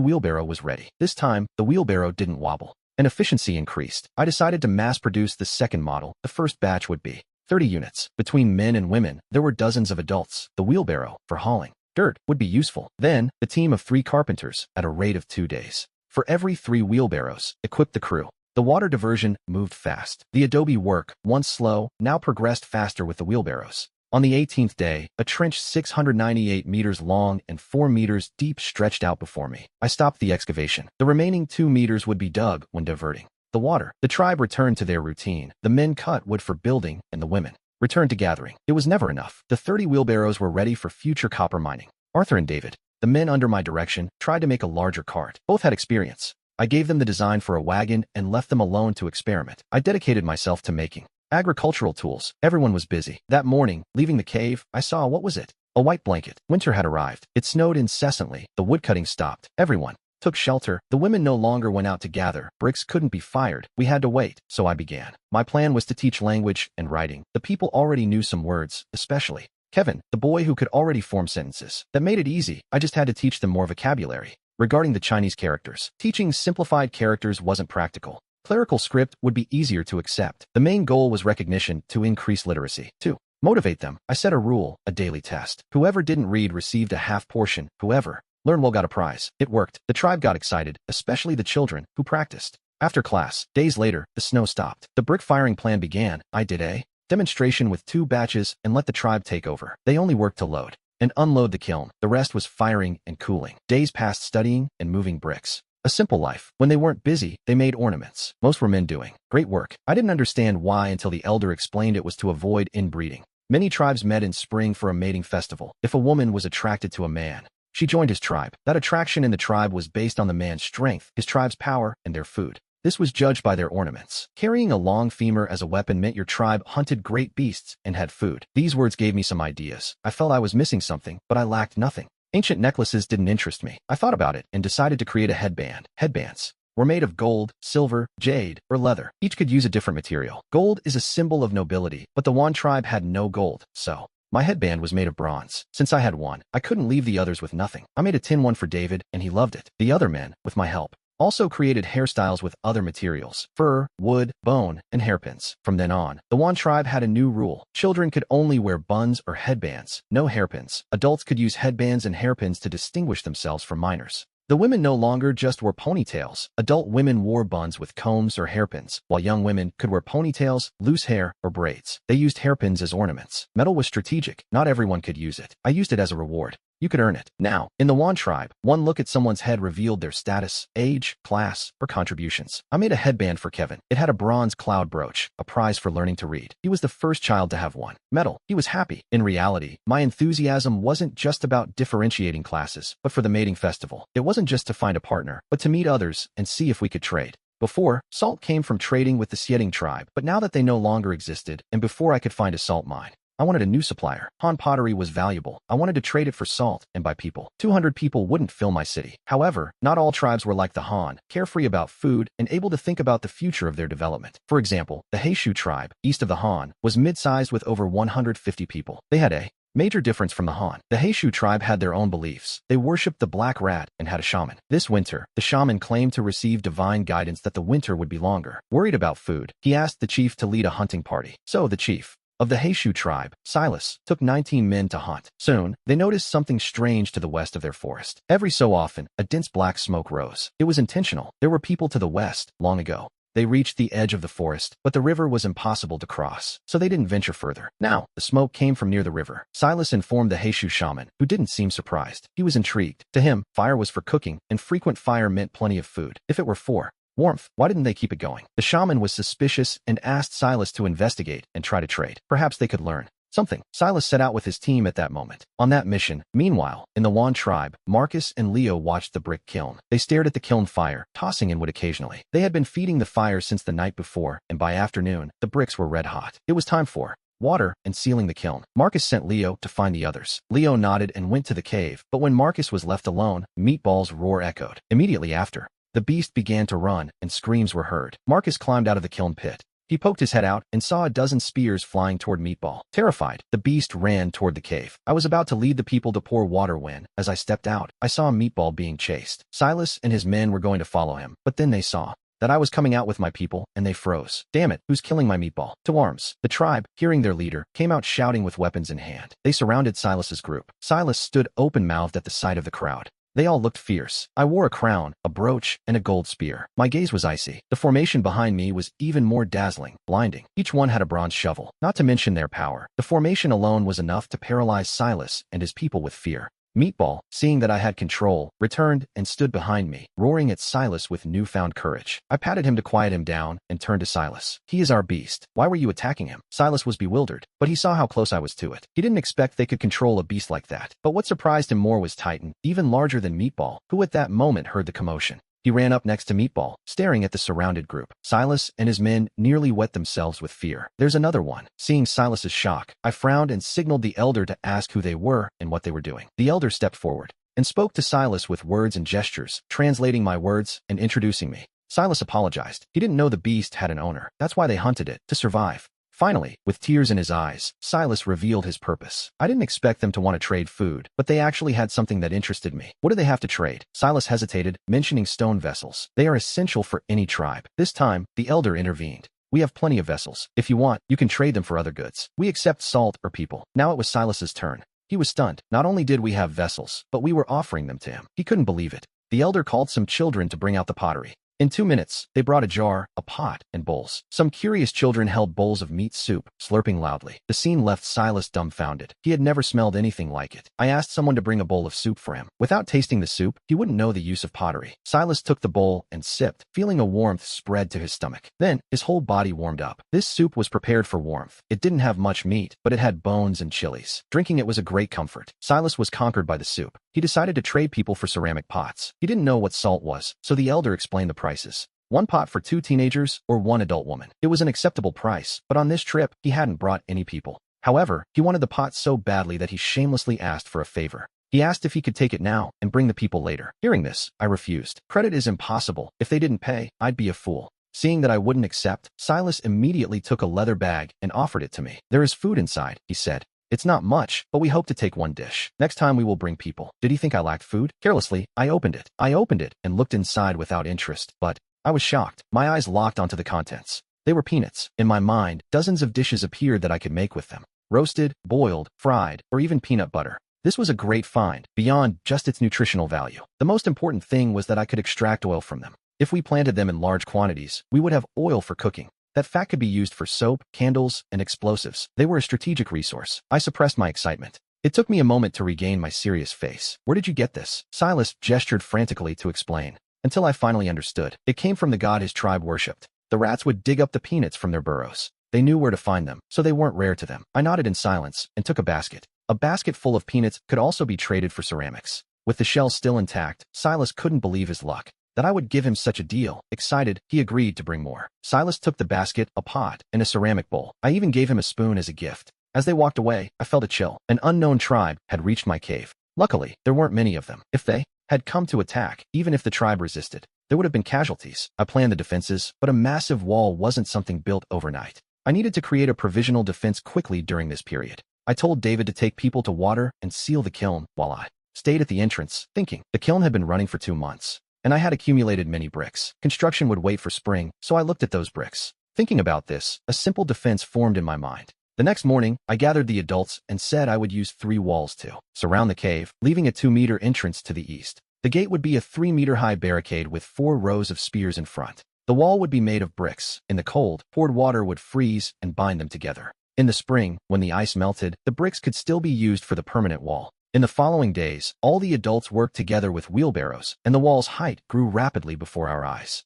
wheelbarrow was ready. This time, the wheelbarrow didn't wobble, and efficiency increased. I decided to mass-produce the second model. The first batch would be 30 units. Between men and women, there were dozens of adults. The wheelbarrow, for hauling dirt, would be useful. Then, the team of 3 carpenters, at a rate of 2 days. For every 3 wheelbarrows, equipped the crew. The water diversion moved fast. The adobe work, once slow, now progressed faster with the wheelbarrows. On the 18th day, a trench 698 meters long and 4 meters deep stretched out before me. I stopped the excavation. The remaining 2 meters would be dug when diverting the water. The tribe returned to their routine. The men cut wood for building, and the women returned to gathering. It was never enough. The 30 wheelbarrows were ready for future copper mining. Arthur and David, the men under my direction, tried to make a larger cart. Both had experience. I gave them the design for a wagon and left them alone to experiment. I dedicated myself to making agricultural tools. Everyone was busy. That morning, leaving the cave, I saw, what was it? A white blanket. Winter had arrived. It snowed incessantly. The woodcutting stopped. Everyone took shelter. The women no longer went out to gather. Bricks couldn't be fired. We had to wait. So I began. My plan was to teach language and writing. The people already knew some words, especially Kevin, the boy who could already form sentences. That made it easy. I just had to teach them more vocabulary. Regarding the Chinese characters, teaching simplified characters wasn't practical. Clerical script would be easier to accept. The main goal was recognition to increase literacy. 2. Motivate them. I set a rule, a daily test. Whoever didn't read received a half portion. Whoever learned well got a prize. It worked. The tribe got excited, especially the children, who practiced. After class, days later, the snow stopped. The brick firing plan began. I did a demonstration with 2 batches and let the tribe take over. They only worked to load and unload the kiln. The rest was firing and cooling. Days passed studying and moving bricks. A simple life. When they weren't busy, they made ornaments. Most were men doing great work. I didn't understand why until the elder explained it was to avoid inbreeding. Many tribes met in spring for a mating festival. If a woman was attracted to a man, she joined his tribe. That attraction in the tribe was based on the man's strength, his tribe's power, and their food. This was judged by their ornaments. Carrying a long femur as a weapon meant your tribe hunted great beasts and had food. These words gave me some ideas. I felt I was missing something, but I lacked nothing. Ancient necklaces didn't interest me. I thought about it and decided to create a headband. Headbands were made of gold, silver, jade, or leather. Each could use a different material. Gold is a symbol of nobility, but the Wan tribe had no gold, so my headband was made of bronze. Since I had one, I couldn't leave the others with nothing. I made a tin one for David, and he loved it. The other men, with my help, also created hairstyles with other materials: fur, wood, bone, and hairpins. From then on, the Wan tribe had a new rule. Children could only wear buns or headbands, no hairpins. Adults could use headbands and hairpins to distinguish themselves from minors. The women no longer just wore ponytails. Adult women wore buns with combs or hairpins, while young women could wear ponytails, loose hair, or braids. They used hairpins as ornaments. Metal was strategic. Not everyone could use it. I used it as a reward. You could earn it. Now, in the Wan tribe, one look at someone's head revealed their status, age, class, or contributions. I made a headband for Kevin. It had a bronze cloud brooch, a prize for learning to read. He was the first child to have one. Metal. He was happy. In reality, my enthusiasm wasn't just about differentiating classes, but for the mating festival. It wasn't just to find a partner, but to meet others and see if we could trade. Before, salt came from trading with the Sieting tribe, but now that they no longer existed, and before I could find a salt mine, I wanted a new supplier. Han pottery was valuable. I wanted to trade it for salt and buy people. 200 people wouldn't fill my city. However, not all tribes were like the Han, carefree about food and able to think about the future of their development. For example, the Heishu tribe, east of the Han, was mid-sized with over 150 people. They had a major difference from the Han. The Heishu tribe had their own beliefs. They worshipped the black rat and had a shaman. This winter, the shaman claimed to receive divine guidance that the winter would be longer. Worried about food, he asked the chief to lead a hunting party. So the chief of the Heishu tribe, Silas, took 19 men to hunt. Soon, they noticed something strange to the west of their forest. Every so often, a dense black smoke rose. It was intentional. There were people to the west, long ago. They reached the edge of the forest, but the river was impossible to cross, so they didn't venture further. Now, the smoke came from near the river. Silas informed the Heishu shaman, who didn't seem surprised. He was intrigued. To him, fire was for cooking, and frequent fire meant plenty of food. If it were for warmth, why didn't they keep it going? The shaman was suspicious and asked Silas to investigate and try to trade. Perhaps they could learn something. Silas set out with his team at that moment. On that mission, meanwhile, in the Wan tribe, Marcus and Leo watched the brick kiln. They stared at the kiln fire, tossing in wood occasionally. They had been feeding the fire since the night before, and by afternoon, the bricks were red hot. It was time for water and sealing the kiln. Marcus sent Leo to find the others. Leo nodded and went to the cave, but when Marcus was left alone, Meatball's roar echoed. Immediately after, the beast began to run, and screams were heard. Marcus climbed out of the kiln pit. He poked his head out and saw a dozen spears flying toward Meatball. Terrified, the beast ran toward the cave. I was about to lead the people to pour water when, as I stepped out, I saw Meatball being chased. Silas and his men were going to follow him, but then they saw that I was coming out with my people, and they froze. Damn it, who's killing my Meatball? To arms. The tribe, hearing their leader, came out shouting with weapons in hand. They surrounded Silas's group. Silas stood open-mouthed at the sight of the crowd. They all looked fierce. I wore a crown, a brooch, and a gold spear. My gaze was icy. The formation behind me was even more dazzling, blinding. Each one had a bronze shovel, not to mention their power. The formation alone was enough to paralyze Silas and his people with fear. Meatball, seeing that I had control, returned and stood behind me, roaring at Silas with newfound courage. I patted him to quiet him down and turned to Silas. He is our beast. Why were you attacking him? Silas was bewildered, but he saw how close I was to it. He didn't expect they could control a beast like that. But what surprised him more was Titan, even larger than Meatball, who at that moment heard the commotion. He ran up next to Meatball, staring at the surrounded group. Silas and his men nearly wet themselves with fear. There's another one. Seeing Silas's shock, I frowned and signaled the elder to ask who they were and what they were doing. The elder stepped forward and spoke to Silas with words and gestures, translating my words and introducing me. Silas apologized. He didn't know the beast had an owner. That's why they hunted it, to survive. Finally, with tears in his eyes, Silas revealed his purpose. I didn't expect them to want to trade food, but they actually had something that interested me. What do they have to trade? Silas hesitated, mentioning stone vessels. They are essential for any tribe. This time, the elder intervened. We have plenty of vessels. If you want, you can trade them for other goods. We accept salt or people. Now it was Silas's turn. He was stunned. Not only did we have vessels, but we were offering them to him. He couldn't believe it. The elder called some children to bring out the pottery. In 2 minutes, they brought a jar, a pot, and bowls. Some curious children held bowls of meat soup, slurping loudly. The scene left Silas dumbfounded. He had never smelled anything like it. I asked someone to bring a bowl of soup for him. Without tasting the soup, he wouldn't know the use of pottery. Silas took the bowl and sipped, feeling a warmth spread to his stomach. Then, his whole body warmed up. This soup was prepared for warmth. It didn't have much meat, but it had bones and chilies. Drinking it was a great comfort. Silas was conquered by the soup. He decided to trade people for ceramic pots. He didn't know what salt was, so the elder explained the prices. 1 pot for 2 teenagers or 1 adult woman. It was an acceptable price, but on this trip, he hadn't brought any people. However, he wanted the pot so badly that he shamelessly asked for a favor. He asked if he could take it now and bring the people later. Hearing this, I refused. Credit is impossible. If they didn't pay, I'd be a fool. Seeing that I wouldn't accept, Silas immediately took a leather bag and offered it to me. There is food inside, he said. It's not much, but we hope to take 1 dish. Next time we will bring people. Did he think I lacked food? Carelessly, I opened it. and looked inside without interest, but I was shocked. My eyes locked onto the contents. They were peanuts. In my mind, dozens of dishes appeared that I could make with them. Roasted, boiled, fried, or even peanut butter. This was a great find, beyond just its nutritional value. The most important thing was that I could extract oil from them. If we planted them in large quantities, we would have oil for cooking. That fat could be used for soap, candles, and explosives. They were a strategic resource. I suppressed my excitement. It took me a moment to regain my serious face. Where did you get this? Silas gestured frantically to explain. Until I finally understood. It came from the god his tribe worshipped. The rats would dig up the peanuts from their burrows. They knew where to find them, so they weren't rare to them. I nodded in silence and took a basket. A basket full of peanuts could also be traded for ceramics. With the shell still intact, Silas couldn't believe his luck. That I would give him such a deal. Excited, he agreed to bring more. Silas took the basket, a pot, and a ceramic bowl. I even gave him a spoon as a gift. As they walked away, I felt a chill. An unknown tribe had reached my cave. Luckily, there weren't many of them. If they had come to attack, even if the tribe resisted, there would have been casualties. I planned the defenses, but a massive wall wasn't something built overnight. I needed to create a provisional defense quickly during this period. I told David to take people to water and seal the kiln while I stayed at the entrance, thinking. The kiln had been running for 2 months, and I had accumulated many bricks. Construction would wait for spring, so I looked at those bricks. Thinking about this, a simple defense formed in my mind. The next morning, I gathered the adults and said I would use 3 walls to surround the cave, leaving a 2-meter entrance to the east. The gate would be a 3-meter high barricade with 4 rows of spears in front. The wall would be made of bricks. In the cold, poured water would freeze and bind them together. In the spring, when the ice melted, the bricks could still be used for the permanent wall. In the following days, all the adults worked together with wheelbarrows, and the wall's height grew rapidly before our eyes.